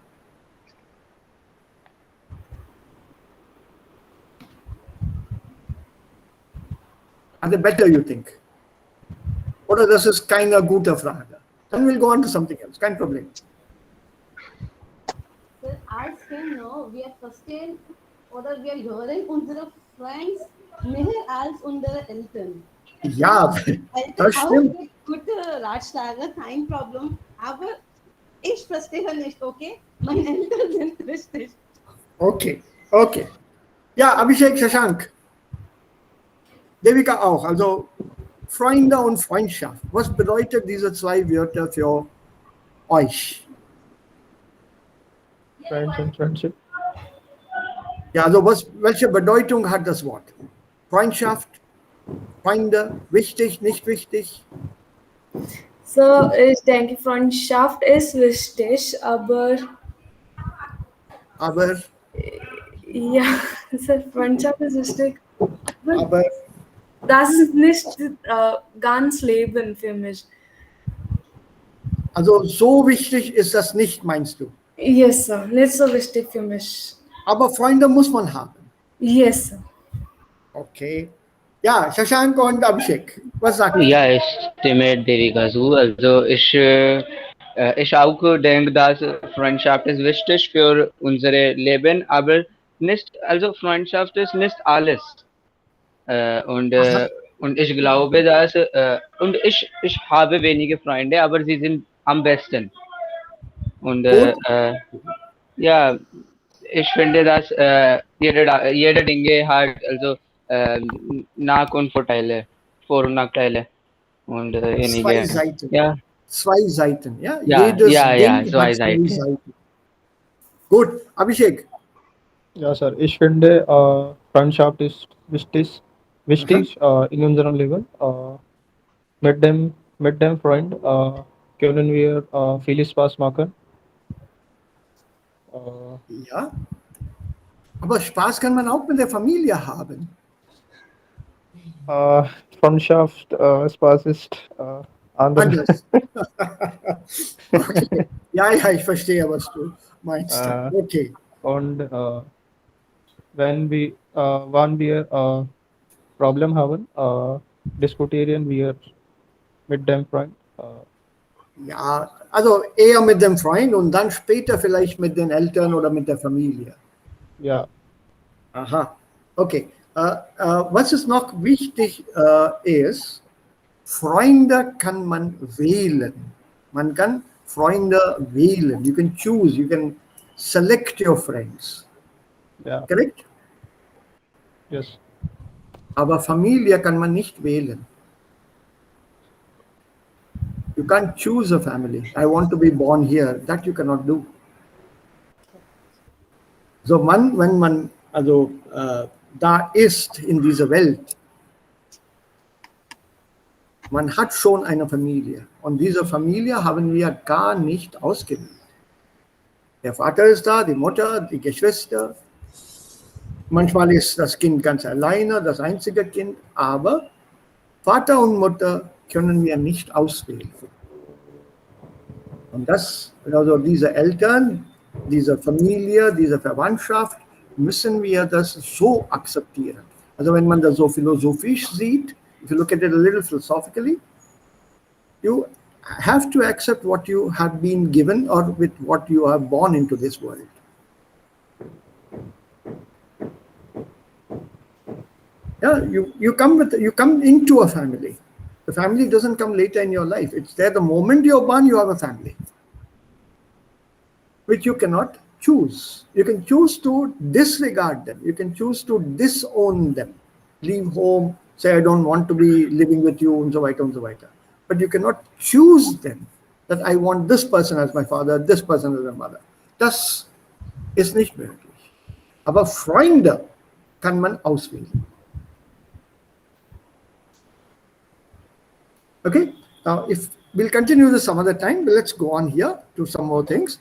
Are they better, you think? Oder das ist keine gute Frage? Then we'll go on to something else. Kein Problem. Sir, als Kinder, wir verstehen oder wir hören unsere Friends mehr als unsere Eltern. Ja, Eltern das auch stimmt. mit gute Ratschläge, kein Problem. Aber ich verstehe nicht, okay? Meine Eltern sind richtig. Okay, okay. Ja, Abhishek, Shashank. Devika auch. Also Freunde und Freundschaft. Was bedeutet diese zwei Wörter für euch? Friends and friendship. Ja, also welche Bedeutung hat das Wort? Freundschaft, Freunde, wichtig, nicht wichtig? So, ich denke, Freundschaft ist wichtig, aber Aber, ja, so, Freundschaft ist wichtig. aber, Das ist nicht ganz Leben für mich. also so wichtig ist das nicht, meinst du? Yes, sir. Nicht so wichtig für mich. Aber Freunde muss man haben. Yes, sir. Okay. Ja, Shashank und Abhishek, was sagt ihr? Ja, ich stimme Devika zu. Also ich auch denke, dass Freundschaft ist wichtig für unser Leben, aber nicht, also Freundschaft ist nicht alles. Und ich glaube, dass ich habe wenige Freunde, aber sie sind am besten. Und Gut. ja, ich finde, dass jede Dinge hat also Nach- und Vorteile, Vor- und Nachteile. Und Zwei einige, Seiten. ja, Zwei Seiten, ja? ja, Jedes ja, ja, Ding zwei hat zwei Seiten. Seiten. Gut, Abhishek. Ja, Sir. Ich finde, Freundschaft ist wichtig in unserem Leben. Mit dem Freund können wir viel Spaß machen. Ja. Aber Spaß kann man auch mit der Familie haben. Freundschaft, Spaß ist anders. Anders. Okay. Ja, ja, ich verstehe, was du meinst. Okay. Und wann wir Problem haben, diskutieren wir mit dem Freund. Ja, also eher mit dem Freund und dann später vielleicht mit den Eltern oder mit der Familie. Ja, Aha, okay. Was ist noch wichtig ist, Freunde kann man wählen. Man kann Freunde wählen. You can choose, you can select your friends. ja, Correct? yes. Aber Familie kann man nicht wählen. You can't choose a family. I want to be born here. That you cannot do. So wenn man also da ist in dieser Welt, man hat schon eine Familie. Und diese Familie haben wir gar nicht ausgewählt. Der Vater ist da, die Mutter, die Geschwister. Manchmal ist das Kind ganz alleine, das einzige Kind. Aber Vater und Mutter, können wir nicht auswählen. Und das, also diese Eltern, diese Familie, diese Verwandtschaft, müssen wir das so akzeptieren. Also wenn man das so philosophisch sieht, if you look at it a little philosophically, you have to accept what you have been given or with what you are born into this world. Yeah, you come into a family. The family doesn't come later in your life. It's there the moment you're born, you have a family, which you cannot choose. You can choose to disregard them. You can choose to disown them. Leave home, say, I don't want to be living with you, and so weiter and so weiter. But you cannot choose them, that I want this person as my father, this person as my mother. Das ist nicht möglich. Aber Freunde kann man auswählen. Okay, now if we'll continue this some other time, but let's go on here to some more things.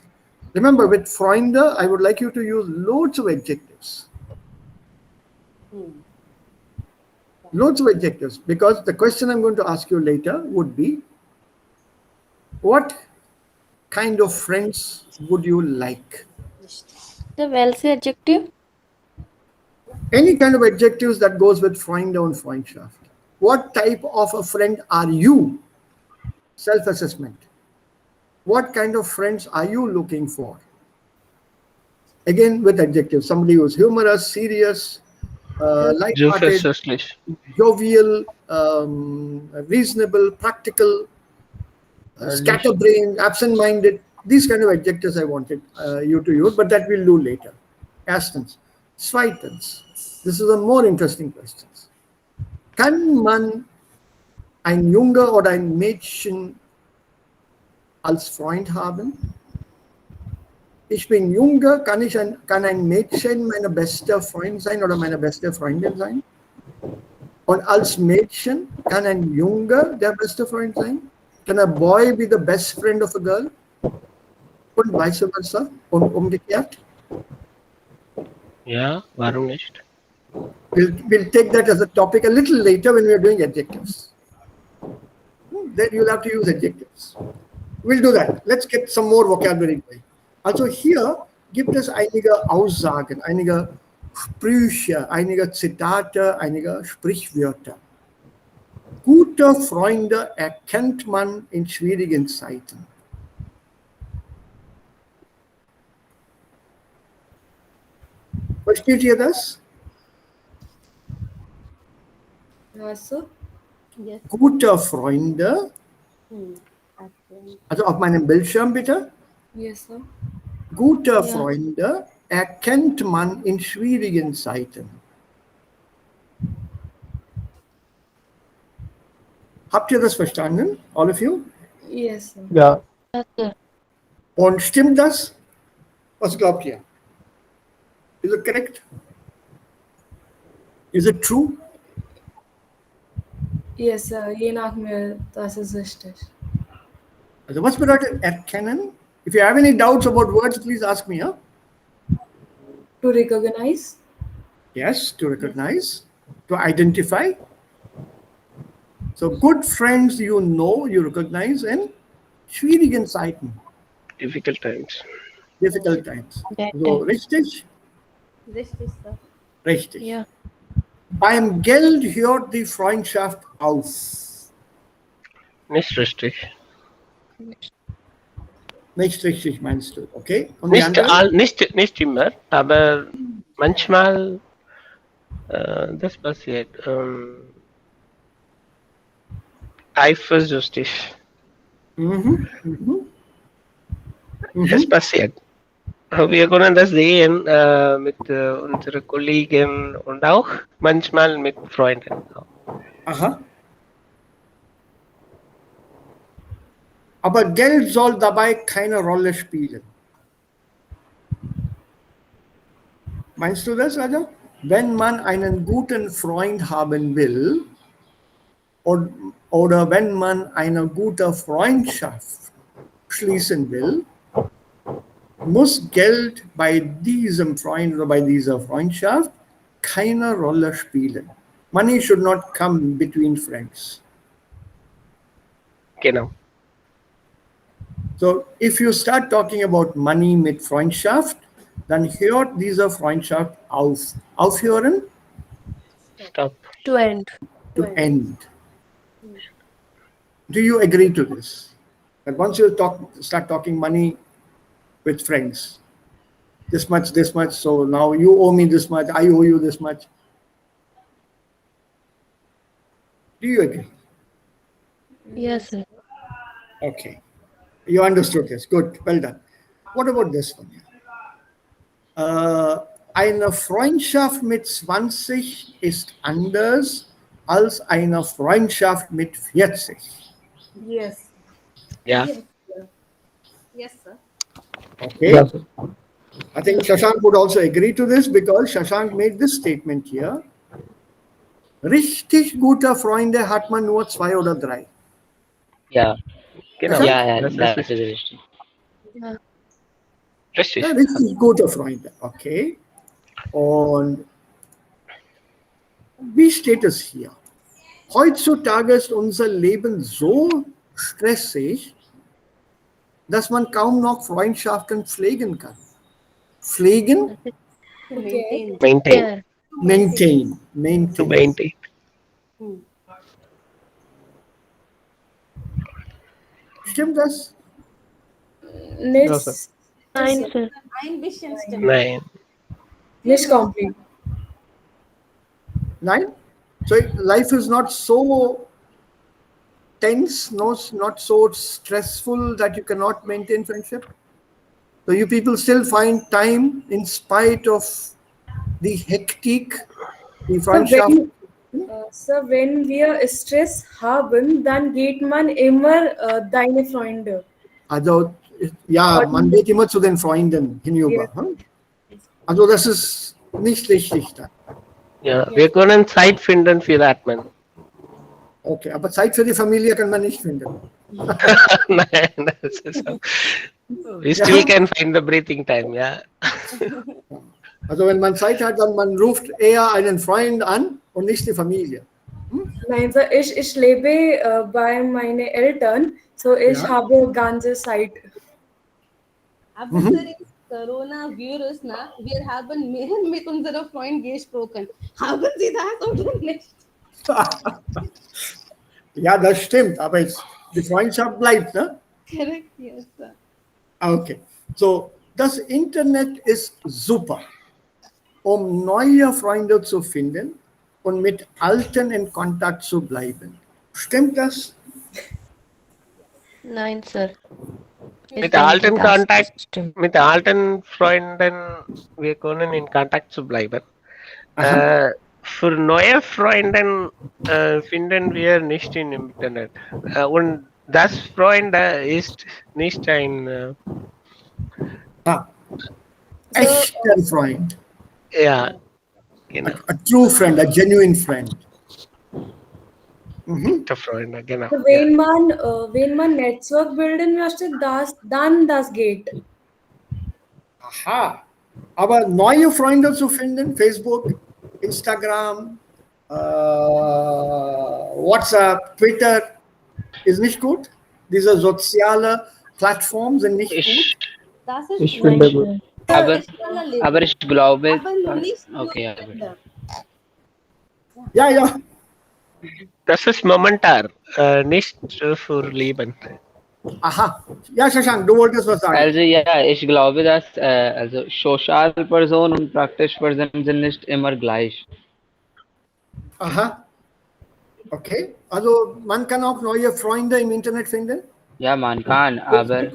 Remember, with Freunde, I would like you to use loads of adjectives. Loads of adjectives, because the question I'm going to ask you later would be, what kind of friends would you like? The welfare adjective? Any kind of adjectives that goes with Freunde und Freundschaft. What type of a friend are you? Self-assessment. What kind of friends are you looking for? Again, with adjectives. Somebody who's humorous, serious, light-hearted, Zuversichtlich. jovial, reasonable, practical, scatterbrained, absent-minded. These kind of adjectives I wanted you to use, but that we'll do later. Erstens. Zweitens. This is a more interesting question. Kann man ein Junge oder ein Mädchen als Freund haben? Ich bin Junge, kann ein Mädchen meine beste Freund sein oder meine beste Freundin sein? Und als Mädchen kann ein Junge der beste Freund sein? Can a boy be the best friend of a girl? Und vice versa? Und umgekehrt? Ja, warum nicht? We'll take that as a topic a little later when we are doing adjectives. Then you'll have to use adjectives. We'll do that. Let's get some more vocabulary going. Also hier gibt es einige Aussagen, einige Sprüche, einige Zitate, einige Sprichwörter. Gute Freunde erkennt man in schwierigen Zeiten. Versteht ihr das? Yes, sir. Yes. Gute Freunde, also auf meinem Bildschirm bitte. Yes, sir. Gute Freunde erkennt man in schwierigen Zeiten. Habt ihr das verstanden, all of you? Yes, sir. Yeah. Yes, sir. Und stimmt das? Was glaubt ihr? Is it correct? Is it true? Yes, sir. Je nach mir, das ist richtig. Also was bedeutet erkennen? If you have any doubts about words, please ask me. Huh? To recognize? Yes, to recognize, to identify. So good friends you know, you recognize in schwierigen Zeiten, Difficult times. difficult times. That So richtig? Richtig, sir. Richtig. Yeah. Beim Geld hört die Freundschaft auf. Nicht richtig. Nicht richtig meinst du, okay? Und die Nicht, anderen? nicht immer, aber manchmal das passiert. Eifersüchtig. Es passiert. Wir können das sehen mit unseren Kollegen und auch manchmal mit Freunden. Aha. Aber Geld soll dabei keine Rolle spielen. Meinst du das, Raja? Wenn man einen guten Freund haben will oder wenn man eine gute Freundschaft schließen will, muss Geld bei diesem Freund oder bei dieser Freundschaft keine Rolle spielen. Money should not come between friends. Genau. So, if you start talking about Money mit Freundschaft, dann hört diese Freundschaft auf. Aufhören? Stop. To end. To end. Do you agree to this? That once you start talking money with friends, this much, so now you owe me this much, I owe you this much. Do you agree? Yes, sir. Okay. You understood this. Good. Well done. What about this one? Eine Freundschaft mit 20 ist anders als eine Freundschaft mit 40. Yes. Yeah. Yes, sir. Yes, sir. Okay. Yeah, sir. I think Shashank would also agree to this because Shashank made this statement here. Richtig gute Freunde hat man nur 2 oder 3. Yeah. Genau. Yeah, Das that ist is richtig. richtig. Ja, richtig gute Freunde. Okay. Und wie steht es hier? Heutzutage ist unser Leben so stressig, dass man kaum noch Freundschaften pflegen kann. Pflegen? To maintain. Maintain. Care. Maintain. To Maintain. maintain. Stimmt das? Nicht, Ja, sir. Nein, sir. Ein bisschen stimmt. Nein. nicht complete. Nein? So life is not so tense, not so stressful that you cannot maintain friendship. So you people still find time in spite of the hectic, die Freundschaft. Wenn wir Stress haben, dann geht man immer deine Freunde. Also, ja, man geht immer zu den Freunden hinüber. Ja. Hm? Also, das ist nicht richtig dann. Ja, wir können Zeit finden für Atmen. Okay, aber Zeit für die Familie kann man nicht finden. Nein, das ist so. We still can find the breathing time, ja. Also, wenn man Zeit hat, dann man ruft eher einen Freund an und nicht die Familie. Nein, so ich lebe bei meinen Eltern, so ich Ja. habe ganze Zeit. Aber Sir, im Coronavirus, wir haben mehr mit unserer Freund gesprochen. Haben Sie das oder nicht? Ja, das stimmt, aber die Freundschaft bleibt, ne? Correct, yes, sir. Okay, so das Internet ist super, um neue Freunde zu finden und mit Alten in Kontakt zu bleiben. Stimmt das? Nein, sir. Mit alten Das Kontakt, stimmt. mit alten Freunden, wir können in Kontakt zu bleiben. Für neue Freunde finden wir nicht im Internet. Und das Freund ist nicht ein, Echter Freund, ja, genau, a true friend, a genuine friend. der Freund, genau. Wenn man Netzwerk bilden möchte, dann das geht. Aha, aber neue Freunde zu finden, Facebook, Instagram, WhatsApp, Twitter, ist nicht gut. Diese sozialen Plattformen sind nicht gut. Das ist Ich finde gut. Aber ich glaube, aber nicht nur okay, aber Freunde. Ja, ja. Das ist momentan, nicht für Leben. Aha. Ja, Shashank, du wolltest was sagen. also ja, ich glaube, dass also Social-Person und Praktisch-Person sind nicht immer gleich. Aha. Okay. Also man kann auch neue Freunde im Internet finden. Ja, man kann, aber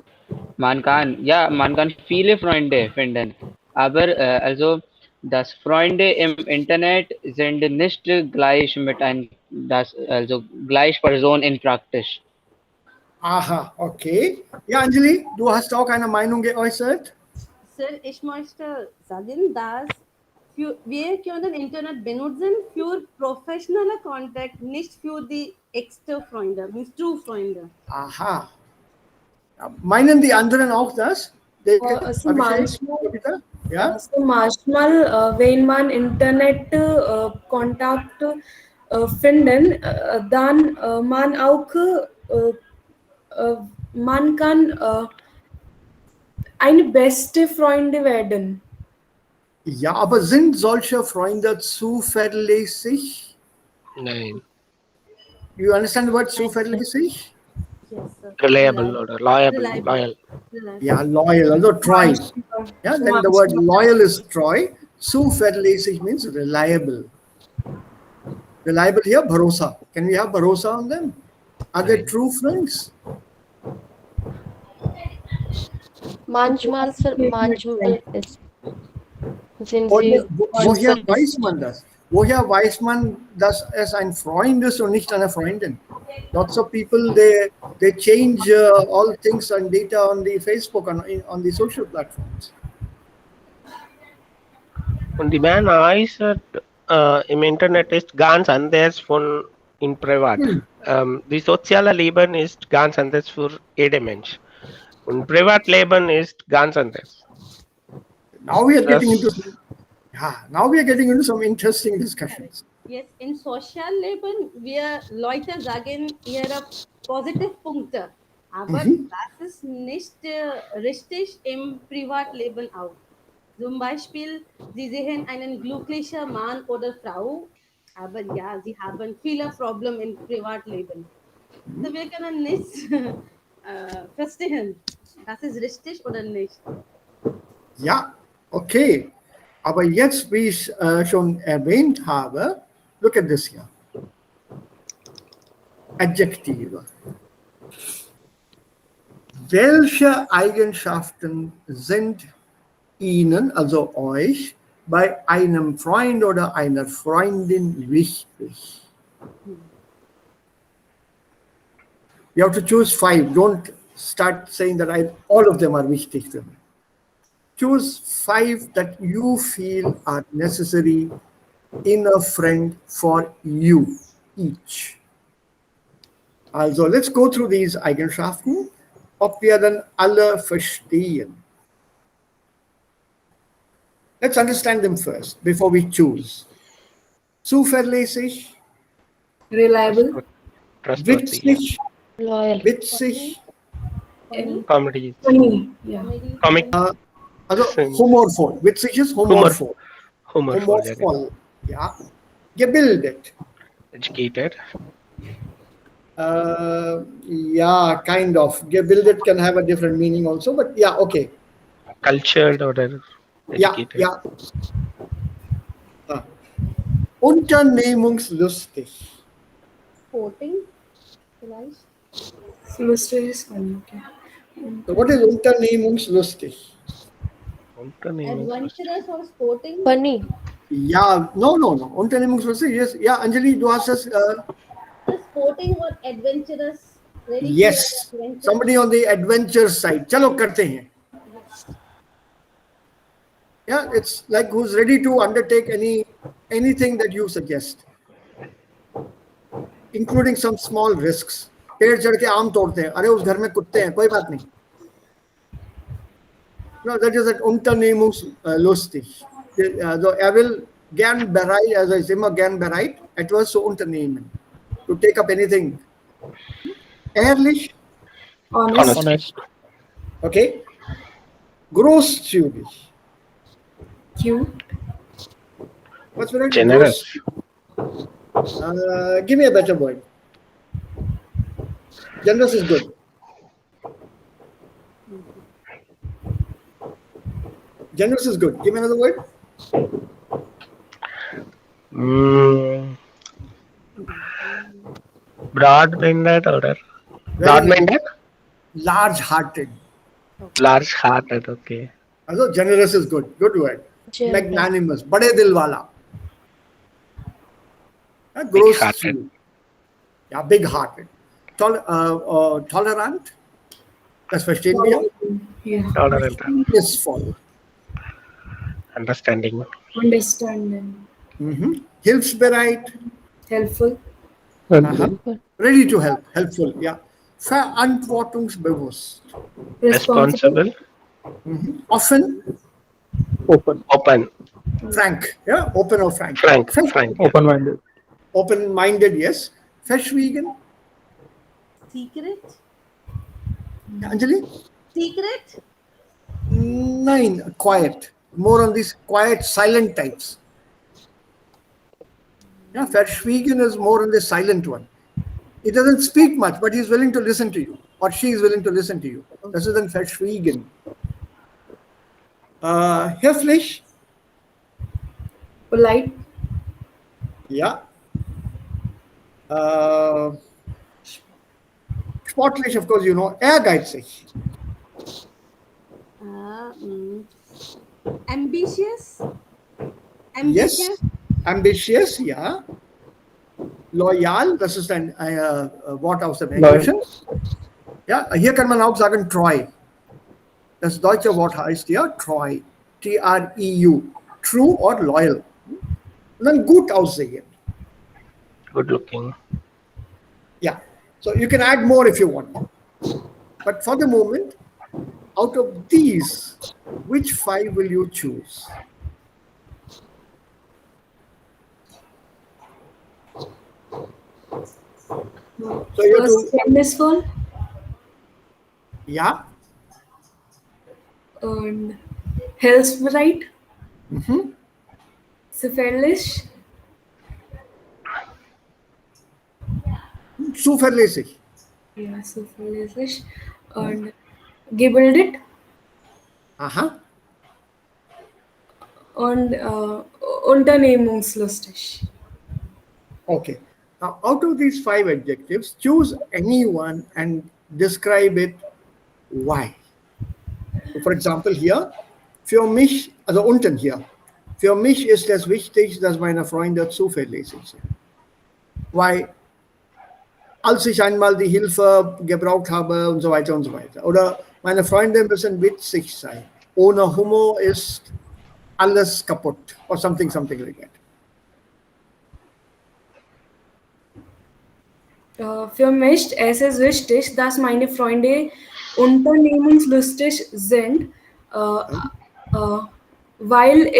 man kann viele Freunde finden. Aber also, dass Freunde im Internet sind nicht gleich mit also gleich Person in Praktisch. Aha, okay. Ja, Anjali, du hast auch eine Meinung geäußert. Sir, ich möchte sagen, dass wir können Internet benutzen für professionelle Kontakt, nicht für die echte Freunde, nicht True Freunde. Aha. Ja, meinen die anderen auch das? Also Abhishek, manchmal, bitte? Ja? so manchmal wenn man Internet Kontakt finden, dann man auch man kann eine beste Freunde werden. Ja, aber sind solche Freunde zuverlässig? Nein. You understand the word zuverlässig? Yes, sir. Reliable or liable. Reliable. Loyal. Reliable. Yeah, loyal, also treu. Yeah, then the word loyal is treu. Zuverlässig means reliable. Reliable here, bharosa. Can we have bharosa on them? Are they Right. true friends? Manchmal, sir, manchmal ist. Sind Und sie woher weiß zuverlässig? man das? Woher weiß man, dass es ein Freund ist und nicht eine Freundin? Lots of people, they change all things and data on the Facebook, on the social platforms. Und die Mann äußert im Internet ist ganz anders von in privat. Die soziale Leben ist ganz anders für jeden Mensch. Und Privatleben ist ganz anders. Now we are Das, now we are getting into some interesting discussions. Yes, in Sozialleben, wir Leute sagen ihre Positivpunkte, aber das ist nicht richtig im Privatleben auch. Zum Beispiel, Sie sehen einen glücklichen Mann oder Frau, aber ja, sie haben viele Probleme im Privatleben. So, wir können nicht verstehen, das ist richtig oder nicht. Ja, okay. Aber jetzt, wie ich schon erwähnt habe, look at this here. Adjektive. Welche Eigenschaften sind Ihnen, also euch, bei einem Freund oder einer Freundin wichtig? You have to choose 5. Don't start saying that all of them are wichtig to me. Choose 5 that you feel are necessary in a friend for you each. Also, let's go through these Eigenschaften, ob wir dann alle verstehen. Let's understand them first before we choose. Zuverlässig, Reliable. trustworthy. witzig, Loyal. witzig, Comedy. Funny. Yeah. Comic. also humorvoll. Witzig ist humorvoll. Humorvoll. Humorvoll, ja. Gebildet. Educated. Yeah, kind of. Gebildet can have a different meaning also, but yeah, okay. Cultured or Ja, educated. ja. Unternehmungslustig. Sporting, vielleicht. Mysterious funny. Okay. So what is unternehmungslustig? Adventurous or sporting? Funny. Ja, no. Unternehmungslustig, yes. Ja, Anjali, du hast es. Sporting or adventurous? Ready Yes, for adventure? somebody on the adventure side. Chalo karte hain. Yeah, it's like who's ready to undertake anything that you suggest, including some small risks. पेड़ चढ़ के आम तोड़ते हैं, अरे उस घर में कुत्ते हैं, कोई बात नहीं. No, that is unternehmungslustig. Also will gern bereit, also ist immer gern bereit, etwas zu unternehmen, to take up anything. Ehrlich, Honest. Honest. okay. Großzügig. Cute. What's the word? Generous. Give me a better word. Generous is good. Generous is good. Give me another word. Broad-minded or Very broad-minded? large-hearted. Large-hearted. Okay. Also generous is good. Good word. Generous. Magnanimous. Bade dil wala. Großzügig. Yeah, big-hearted. Tolerant. Das verstehen wir. Yeah. Tolerant. Peaceful. Understanding. Understanding. Hilfsbereit. Helpful. Ready to help. Helpful. Yeah. Verantwortungsbewusst. Responsible. Often. Open. Frank. Yeah. Open or frank. Frank. Frank. Open-minded. Open-minded. Yes. Verschwiegen. Secret? Anjali? Secret? 9, quiet. More on these quiet, silent types. Yeah, Verschwiegen is more on the silent one. He doesn't speak much, but he's willing to listen to you, or she is willing to listen to you. This is in Verschwiegen. Höflich, Polite. yeah. Sportlich, of course, you know. Ehrgeizig, Mm, ambitious? yes. Ambitious? Ambitious, ja. Loyal, das ist ein Wort aus dem Loyal. Englischen. Ja, hier kann man auch sagen treu. Das deutsche Wort heißt ja treu. Treu. True or loyal. Und dann gut aussehen. Good looking. Yeah. So you can add more if you want. But for the moment, out of these, which 5 will you choose? So you have to, Chemistful yeah. and hilfsbereit. Zuverlässig. Zuverlässig. Ja, zuverlässig. Und gebildet. Aha. Und unternehmungslustig. Okay. Now, out of these 5 adjectives, choose any one and describe it why. So for example, hier, für mich, also unten hier, für mich ist es wichtig, dass meine Freunde zuverlässig sind. Weil, als ich einmal die Hilfe gebraucht habe und so weiter und so weiter. Oder meine Freunde müssen witzig sein. Ohne Humor ist alles kaputt. Or something like that. Für mich ist es wichtig, dass meine Freunde unternehmungslustig sind, weil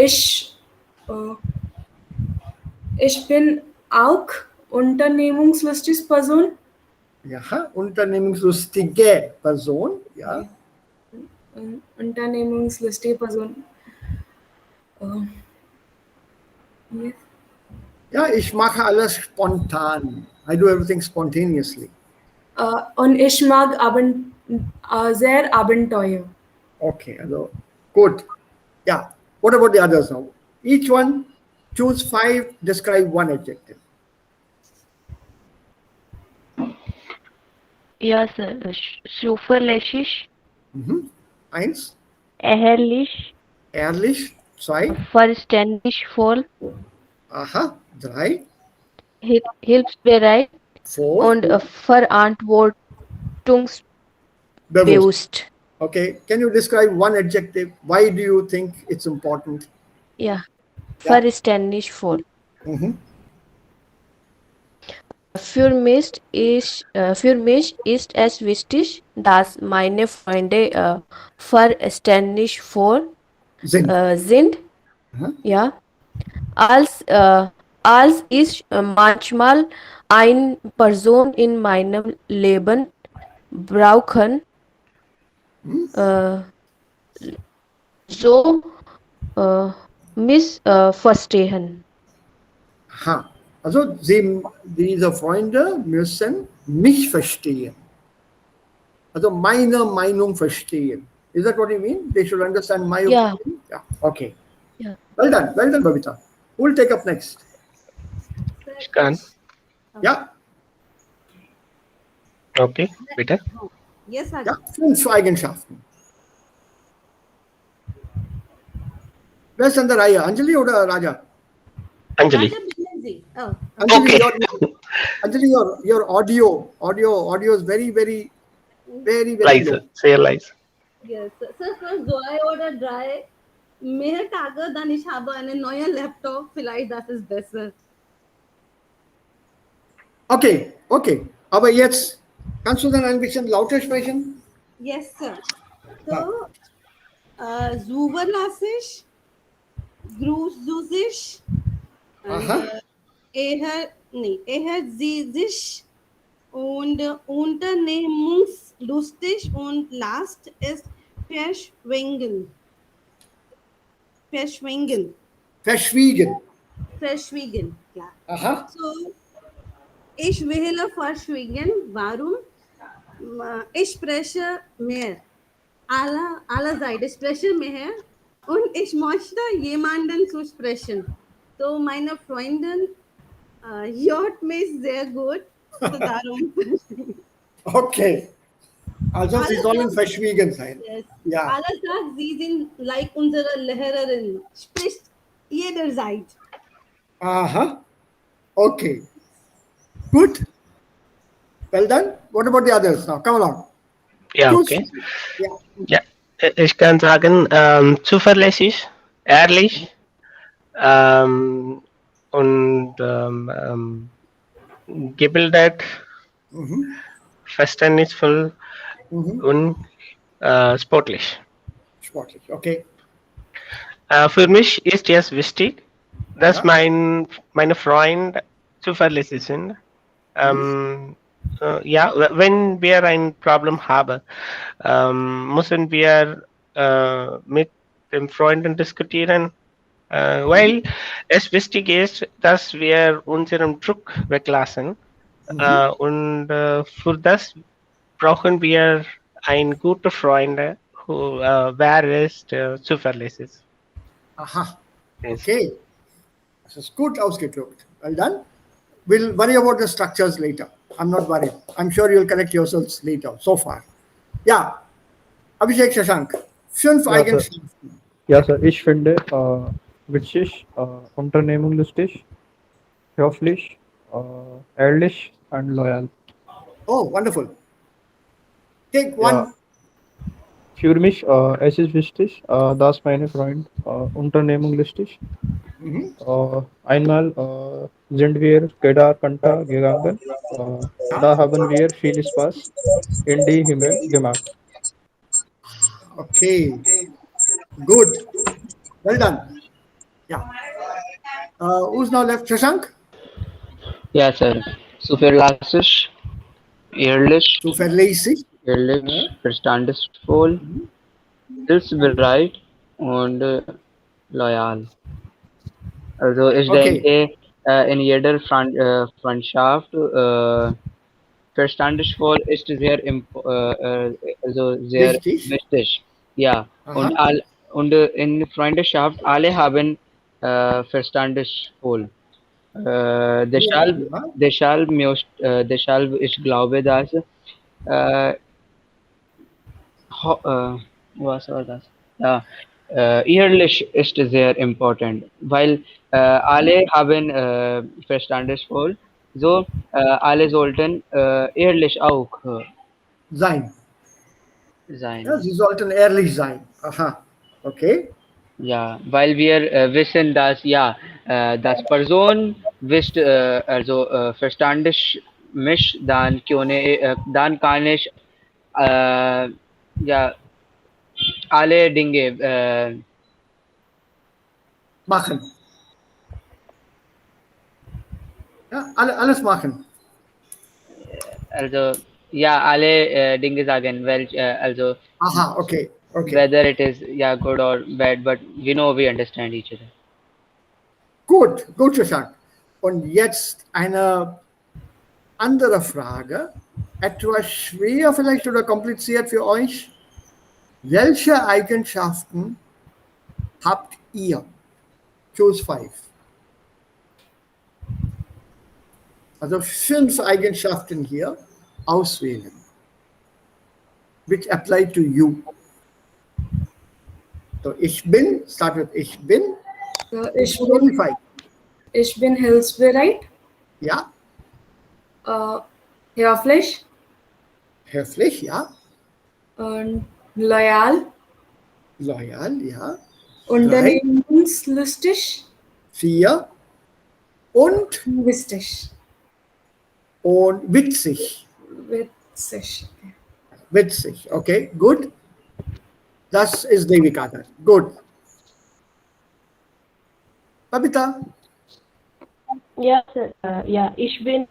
ich bin auch unternehmungslustige Person. Ja, unternehmungslustige Person, ja. Unternehmungslustige Person. Yes. Ja, ich mache alles spontan. I do everything spontaneously. Und ich mag sehr Abenteuer. Okay, also good. Yeah. What about the others now? Each one choose 5, describe one adjective. Ja, Sir. Zuverlässig, 1, ehrlich, ehrlich, 2, verständnisvoll, aha, 3, hilfsbereit 4, und verantwortungsbewusst. Okay, can you describe one adjective? Why do you think it's important? Ja, verständnisvoll. Für mich ist es wichtig, dass meine Freunde verständnisvoll sind. Ja, als ich manchmal eine Person in meinem Leben brauchen, so missverstehen. Aha. Also diese Freunde müssen mich verstehen. Also meine Meinung verstehen. Is that what you mean? They should understand my Yeah. opinion? Yeah. Okay. Yeah. Well done, Babita. Who will take up next? Ich kann. Yeah. Okay, bitte. Yes, Raja. Ja, 5 Eigenschaften. Wer ist an der Reihe? Anjali oder Raja? Anjali. Raja Bilenzi. Oh. Anjali, Okay. Anjali, your audio is very Leise, low. sehr leise. Yes. Sir, für Joy oder Drei, mehr Tage, dann ich habe einen neuen Laptop, vielleicht das ist besser. Okay. Aber jetzt kannst du dann ein bisschen lauter sprechen? Yes, sir. So, zuverlässig, großzügig, Aha. ehrgeizig Und unternehmungslustig und last ist verschwingen. Verschwingen. Verschwiegen. Verschwiegen, klar. Aha. So, ich will verschwiegen. Warum? Ich spreche mehr. Allerseits. Ich spreche mehr und ich möchte jemanden zu sprechen. So, meine Freundin hört mich sehr gut. So, darum. Okay. Also sie Alle sollen sagen, verschwiegen sein. yes. Ja. Alle sagen, sie sind like unsere Lehrerin. Spricht jederzeit. Aha. Okay. Good. Well done. What about the others now? Come along. Ja, Choose. okay. Yeah. Ja, ich kann sagen, zuverlässig, ehrlich und gebildet, verständnisvoll und sportlich. Sportlich. Okay. Für mich ist es wichtig, dass meine Freunde zuverlässig sind. Ja, wenn wir ein Problem haben, müssen wir mit den Freunden diskutieren, weil es wichtig ist, dass wir unseren Druck weglassen. Und für das brauchen wir einen guten Freund, wer ist zuverlässig. Aha. Yes. Okay. Das ist gut ausgedrückt. Well done. We'll worry about the structures later. I'm not worried. I'm sure you'll correct yourselves later. So far. Ja. Abhishek Shashank. 5 Ja, Eigenschaften. Ja, Sir, ich finde witzig, unternehmungslustig, höflich, ehrlich und loyal. Oh, wonderful. Take Ja. one. Für mich es ist wichtig, dass meine Freund unternehmungslustig. Einmal sind wir Kedarkanta gegangen. Da haben wir viel Spaß in die Himmel gemacht. Okay. Good. Well done. Yeah. Who's now left? Shashank? Ja, Sir. Zuverlässig, ehrlich, Zuverlässig. verständnisvoll, hilfsbereit und loyal. Also ich Okay. denke, in jeder Freundschaft verständnisvoll ist also sehr Wichtig. wichtig. Ja, und, Aha. in Freundschaft alle haben verständnisvoll. Deshalb, deshalb ich glaube, dass was war das? Ja, ehrlich ist sehr important, weil alle haben verständnisvoll, so alle sollten ehrlich auch Sein. sein. Ja, sie sollten ehrlich sein. Aha. Okay. Ja, weil wir wissen, dass ja, das Person wisst, also verstandig mich, dann kann ich ja alle Dinge Machen. Ja, alles machen. also ja alle Dinge sagen, also Aha, okay. Okay. whether it is yeah good or bad, but we understand each other. Gut, gut, Shashank. Und jetzt eine andere Frage. Etwas schwer vielleicht oder kompliziert für euch. Welche Eigenschaften habt ihr? Choose 5. Also 5 Eigenschaften hier auswählen. Which apply to you. So, ich bin, start with ich bin. Ich Only bin, 5. ich bin hilfsbereit, Ja, höflich höflich, ja, und loyal, loyal, ja, unternehmungslustig, 4 und witzig. witzig. Witzig. Witzig, okay, gut. Das ist Devika. Gut. Babita, Ja, Sir. Ja, ich bin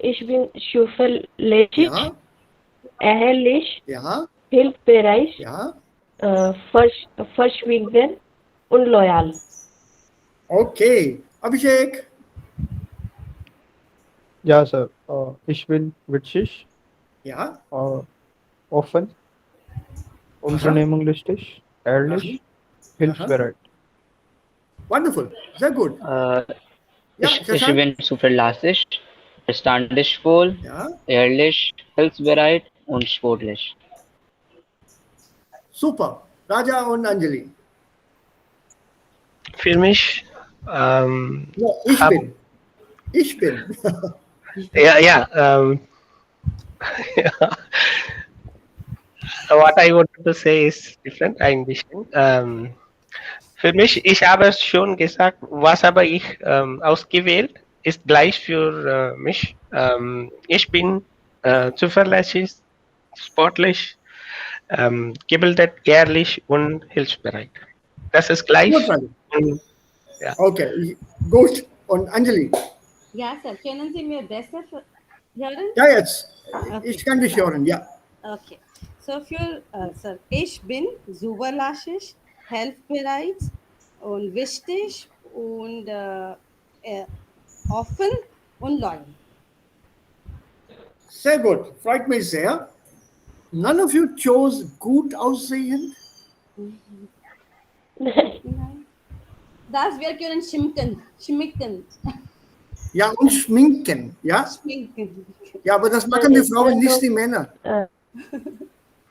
ich bin zuverlässig, Ja, ehrlich, ja, hilfsbereit, ja. verschwiegen und loyal. Okay. Abhishek. Ja, Sir. Ich bin witzig, Ja. offen, Aha. unternehmungslustig, ehrlich, Aha. hilfsbereit. Wonderful. Sehr gut. Ja, Ich Shashank. bin zuverlässig, verständnisvoll, Ja. ehrlich, hilfsbereit und sportlich. Super. Raja und Anjali. Für mich, Ja, ich hab, bin. Ich bin. ja, what I wanted to say is different eigentlich. Für mich, ich habe es schon gesagt, was habe ich ausgewählt, ist gleich für mich. Ich bin zuverlässig, sportlich, gebildet, ehrlich und hilfsbereit. Das ist Gut, gleich. Raja. Ja. Okay. Gut. Und Anjali. Ja, Sir, können Sie mir besser hören? Ja, jetzt. Okay. Ich kann dich hören. Ja. Okay. So für Sir, ich bin zuverlässig, hilfsbereit und wichtig und offen und loyal. Sehr gut. Freut mich sehr. None of you chose gut aussehen. Nein. Das wir können schminken. Ja, und schminken. Ja. Schminken. Ja, aber das machen die Frauen, nicht die Männer.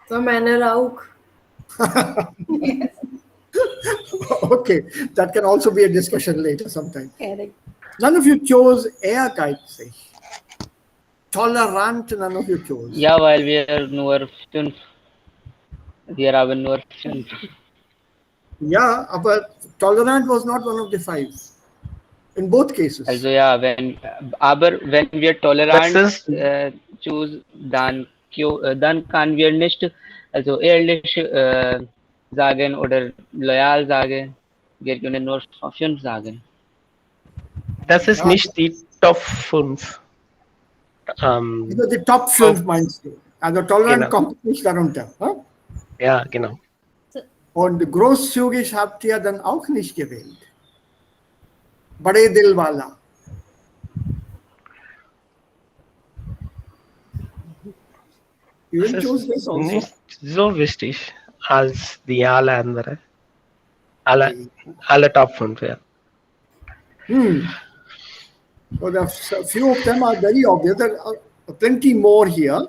So Männer auch. Okay, that can also be a discussion later sometime. Correct. None of you chose ehrgeizig. Tolerant, none of you chose. Ja, weil wir haben nur 5. Yeah, but tolerant was not one of the 5. In both cases. Also ja, aber wenn wir tolerant Das ist- choose, dann kann wir nicht also ehrlich sagen oder loyal sagen. Wir können nur 5 sagen. Das ist Ja. nicht die Top 5. Also die Top 5 meinst du. Also tolerant Genau. kommt nicht darunter. Huh? Ja, genau. Und großzügig habt ihr dann auch nicht gewählt. Bade Dilwala. You Das didn't choose ist this also. nicht so wichtig als die alle anderen. Alle Top 5, ja. So a few of them are very obvious. There are plenty more here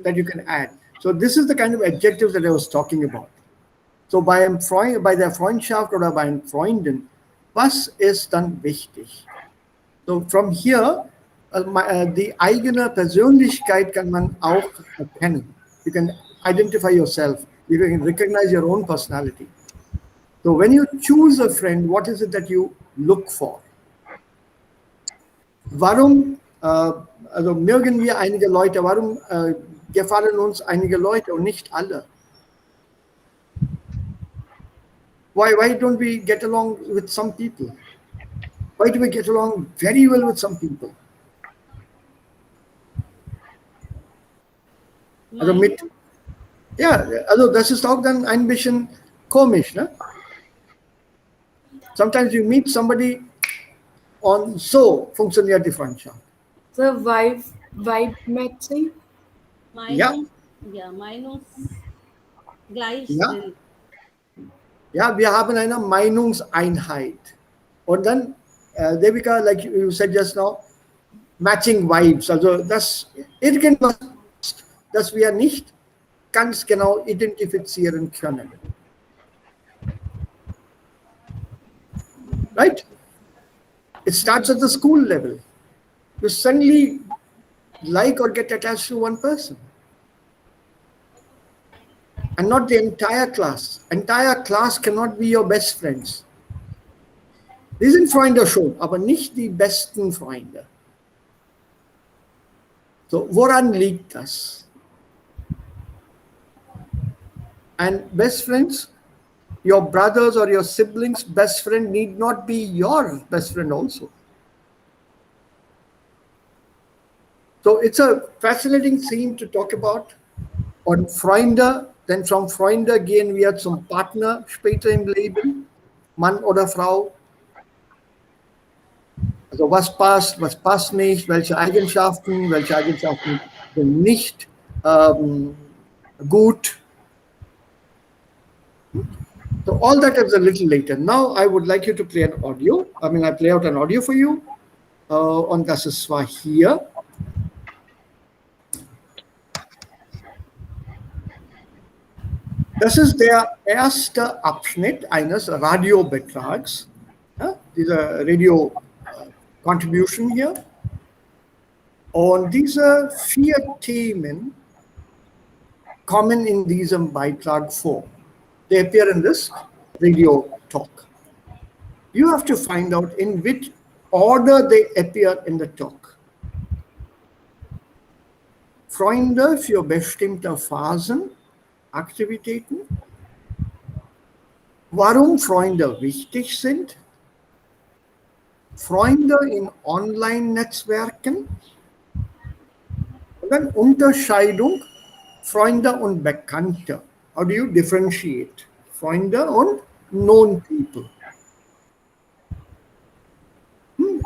that you can add. So this is the kind of adjectives that I was talking about. So bei der Freundschaft oder beim Freunden, was ist dann wichtig? So from here, die eigene Persönlichkeit kann man auch erkennen. You can identify yourself. You can recognize your own personality. So when you choose a friend, what is it that you look for? Warum also mögen wir einige Leute, warum gefallen uns einige Leute und nicht alle? Why don't we get along with some people? Why do we get along very well with some people? Also also das ist auch dann ein bisschen komisch, ne? Sometimes you meet somebody und so funktioniert die Freundschaft. So vibe matching. Meinungsgleich Ja. sind. Ja, wir haben eine Meinungseinheit. Und dann, Devika, like you said just now, matching vibes. Also das irgendwas, das wir nicht ganz genau identifizieren können. Right? It starts at the school level. You suddenly like or get attached to one person. And not the entire class. Entire class cannot be your best friends. Die sind Freunde schon, aber nicht die besten Freunde. So, woran liegt das? And best friends, your brothers or your siblings' best friend need not be your best friend also. So So it's a fascinating theme to talk about. Und Freunde, denn von Freunde gehen wir zum Partner später im Leben, Mann oder Frau. Also was passt nicht, welche Eigenschaften sind nicht gut. So all that is a little later. Now I would like you to play an audio. I play out an audio for you. Und das ist zwar hier. Das ist der erste Abschnitt eines Radiobetrags, ja, dieser Radio-Contribution hier. Und diese 4 Themen kommen in diesem Beitrag vor. They appear in this radio talk. You have to find out in which order they appear in the talk. Freunde für bestimmte Phasen, Aktivitäten, warum Freunde wichtig sind, Freunde in Online-Netzwerken und dann Unterscheidung Freunde und Bekannte. How do you differentiate Freunde und known people?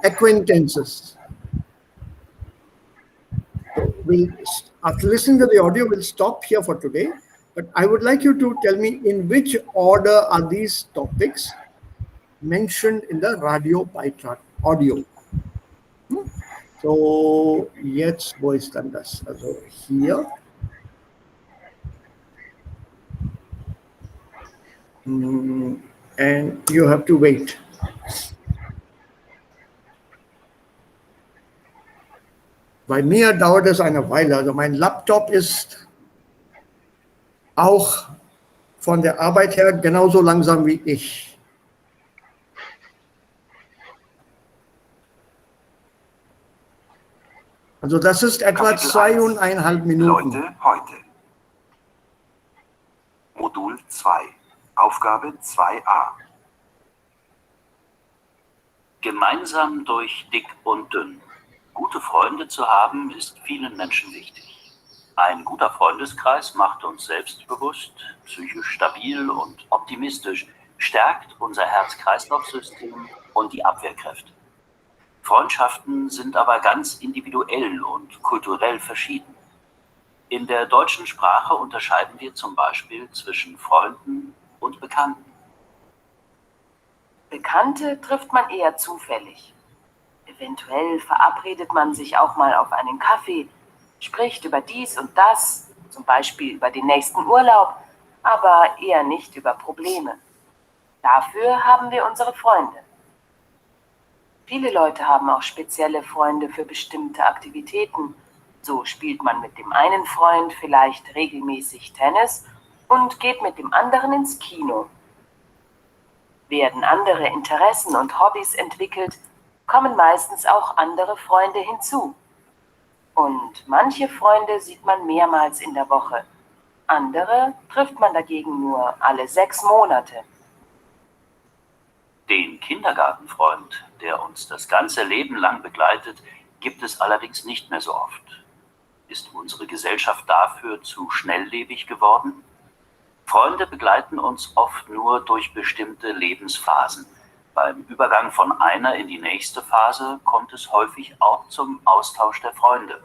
Acquaintances. So after listening to the audio, we'll stop here for today. But I would like you to tell me in which order are these topics mentioned in the Radio Beitrag audio. So, jetzt, wo ist dann das? Also hier. And you have to wait. Bei mir dauert es eine Weile. Also mein Laptop ist auch von der Arbeit her genauso langsam wie ich. Also das ist etwa 2,5 Minuten. Leute heute. Modul 2. Aufgabe 2a. Gemeinsam durch dick und dünn. Gute Freunde zu haben, ist vielen Menschen wichtig. Ein guter Freundeskreis macht uns selbstbewusst, psychisch stabil und optimistisch, stärkt unser Herz-Kreislauf-System und die Abwehrkräfte. Freundschaften sind aber ganz individuell und kulturell verschieden. In der deutschen Sprache unterscheiden wir zum Beispiel zwischen Freunden und Bekannten. Bekannte trifft man eher zufällig. Eventuell verabredet man sich auch mal auf einen Kaffee, spricht über dies und das, zum Beispiel über den nächsten Urlaub, aber eher nicht über Probleme. Dafür haben wir unsere Freunde. Viele Leute haben auch spezielle Freunde für bestimmte Aktivitäten. So spielt man mit dem einen Freund vielleicht regelmäßig Tennis und geht mit dem anderen ins Kino. Werden andere Interessen und Hobbys entwickelt, kommen meistens auch andere Freunde hinzu. Und manche Freunde sieht man mehrmals in der Woche. Andere trifft man dagegen nur alle 6 Monate. Den Kindergartenfreund, der uns das ganze Leben lang begleitet, gibt es allerdings nicht mehr so oft. Ist unsere Gesellschaft dafür zu schnelllebig geworden? Freunde begleiten uns oft nur durch bestimmte Lebensphasen. Beim Übergang von einer in die nächste Phase kommt es häufig auch zum Austausch der Freunde.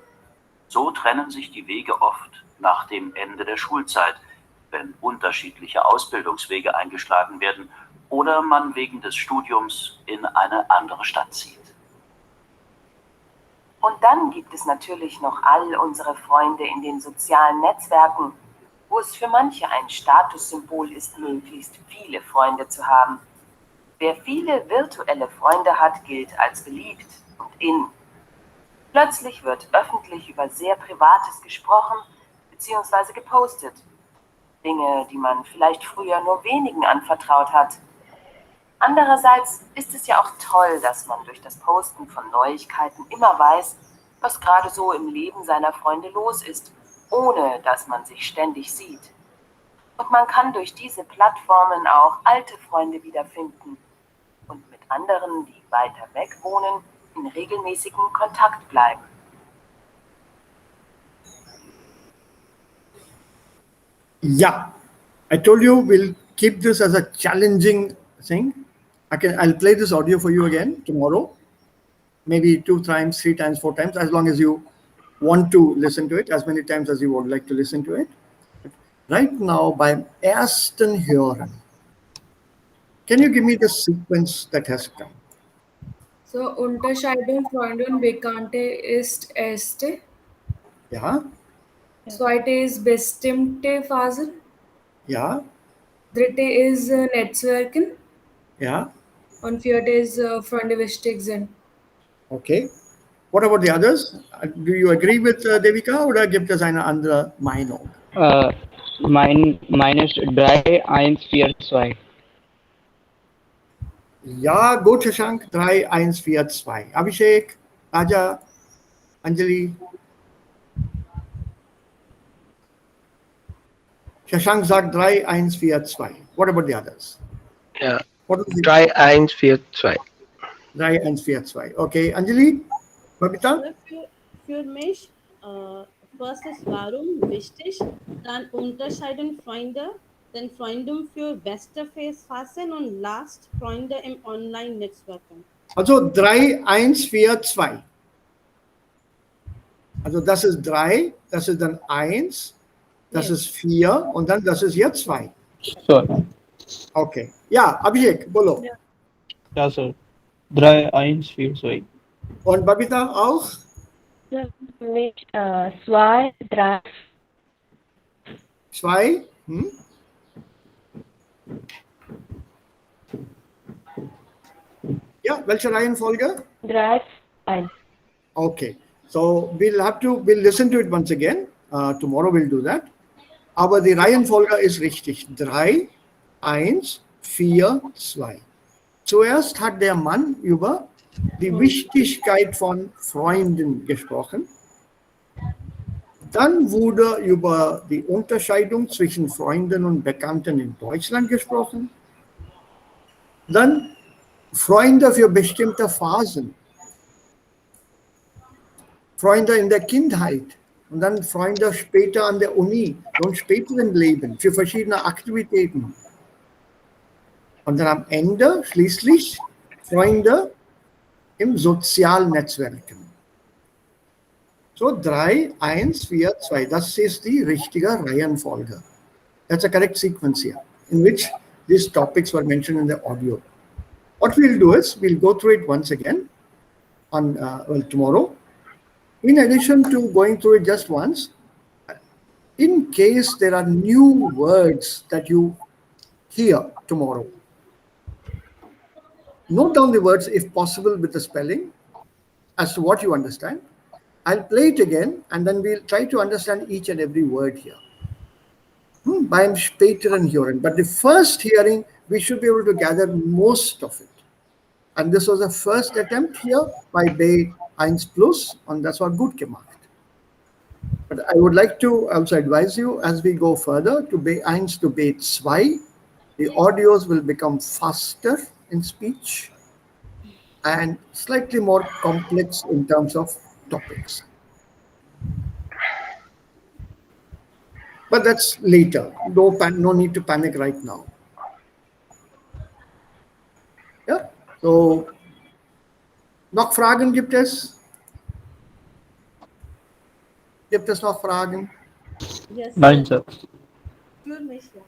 So trennen sich die Wege oft nach dem Ende der Schulzeit, wenn unterschiedliche Ausbildungswege eingeschlagen werden oder man wegen des Studiums in eine andere Stadt zieht. Und dann gibt es natürlich noch all unsere Freunde in den sozialen Netzwerken, wo es für manche ein Statussymbol ist, möglichst viele Freunde zu haben. Wer viele virtuelle Freunde hat, gilt als beliebt und in. Plötzlich wird öffentlich über sehr Privates gesprochen bzw. gepostet. Dinge, die man vielleicht früher nur wenigen anvertraut hat. Andererseits ist es ja auch toll, dass man durch das Posten von Neuigkeiten immer weiß, was gerade so im Leben seiner Freunde los ist, ohne dass man sich ständig sieht. Und man kann durch diese Plattformen auch alte Freunde wiederfinden und mit anderen, die weiter weg wohnen, in regelmäßigem Kontakt bleiben. Yeah, I told you we'll keep this as a challenging thing. I'll play this audio for you again tomorrow, maybe 2 times, 3 times, 4 times, as long as you want to listen to it, as many times as you would like to listen to it. Right now, beim ersten Hören, can you give me the sequence that has come? So, Unterscheidung Freunde und Bekannte ist erste. Ja, Zweite ist bestimmte Phasen. ja, Dritte ist Netzwerken. ja. Und vierte ist Freunde wichtig sind. Okay. What about the others? Do you agree with Devika oder gibt es eine andere Meinung? Mein ist 3-1-4-2. Ja, gut, Shashank, 3-1-4-2. Abhishek, Raja, Anjali. Shashank sagt 3-1-4-2. What about the others? Ja, What is the 3-1-4-2. 3-1-4-2. Okay, Anjali, Babita? Für mich, first ist warum wichtig, dann unterscheiden Freunde, dann Freundum für beste Phasen und last Freunde im Online-Netzwerken. Also 3-1-4-2. Also das ist 3, das ist dann 1, das ist 4 und dann das ist hier 2. Sir. Okay. Ja, Abhishek, bolo. Ja, Sir. 3-1-4-2. Und Babita auch? Für mich 2, 3, 2. Ja, welche Reihenfolge? 3, 1. Okay. So we'll listen to it once again. Tomorrow we'll do that. Aber die Reihenfolge ist richtig. 3, 1, 4, 2. Zuerst hat der Mann über die Wichtigkeit von Freunden gesprochen. Dann wurde über die Unterscheidung zwischen Freunden und Bekannten in Deutschland gesprochen. Dann Freunde für bestimmte Phasen. Freunde in der Kindheit und dann Freunde später an der Uni und später im Leben für verschiedene Aktivitäten. Und dann am Ende schließlich Freunde im sozialen Netzwerken. So 3, 1, 4, 2. Das ist die richtige Reihenfolge. That's a correct sequence here, in which these topics were mentioned in the audio. What we'll do is we'll go through it once again on tomorrow. In addition to going through it just once, in case there are new words that you hear tomorrow, note down the words if possible with the spelling as to what you understand. I'll play it again and then we'll try to understand each and every word here. Beim späteren Hören. But the first hearing, we should be able to gather most of it. And this was a first attempt here by B1 Plus, and das war gut gemacht. But I would like to also advise you as we go further to B1 to B2, the audios will become faster in speech and slightly more complex in terms of topics. But that's later. No need to panic right now. Ja, so noch Fragen gibt es? Gibt es noch Fragen? Yes, Nein, Sir. für mich, ja.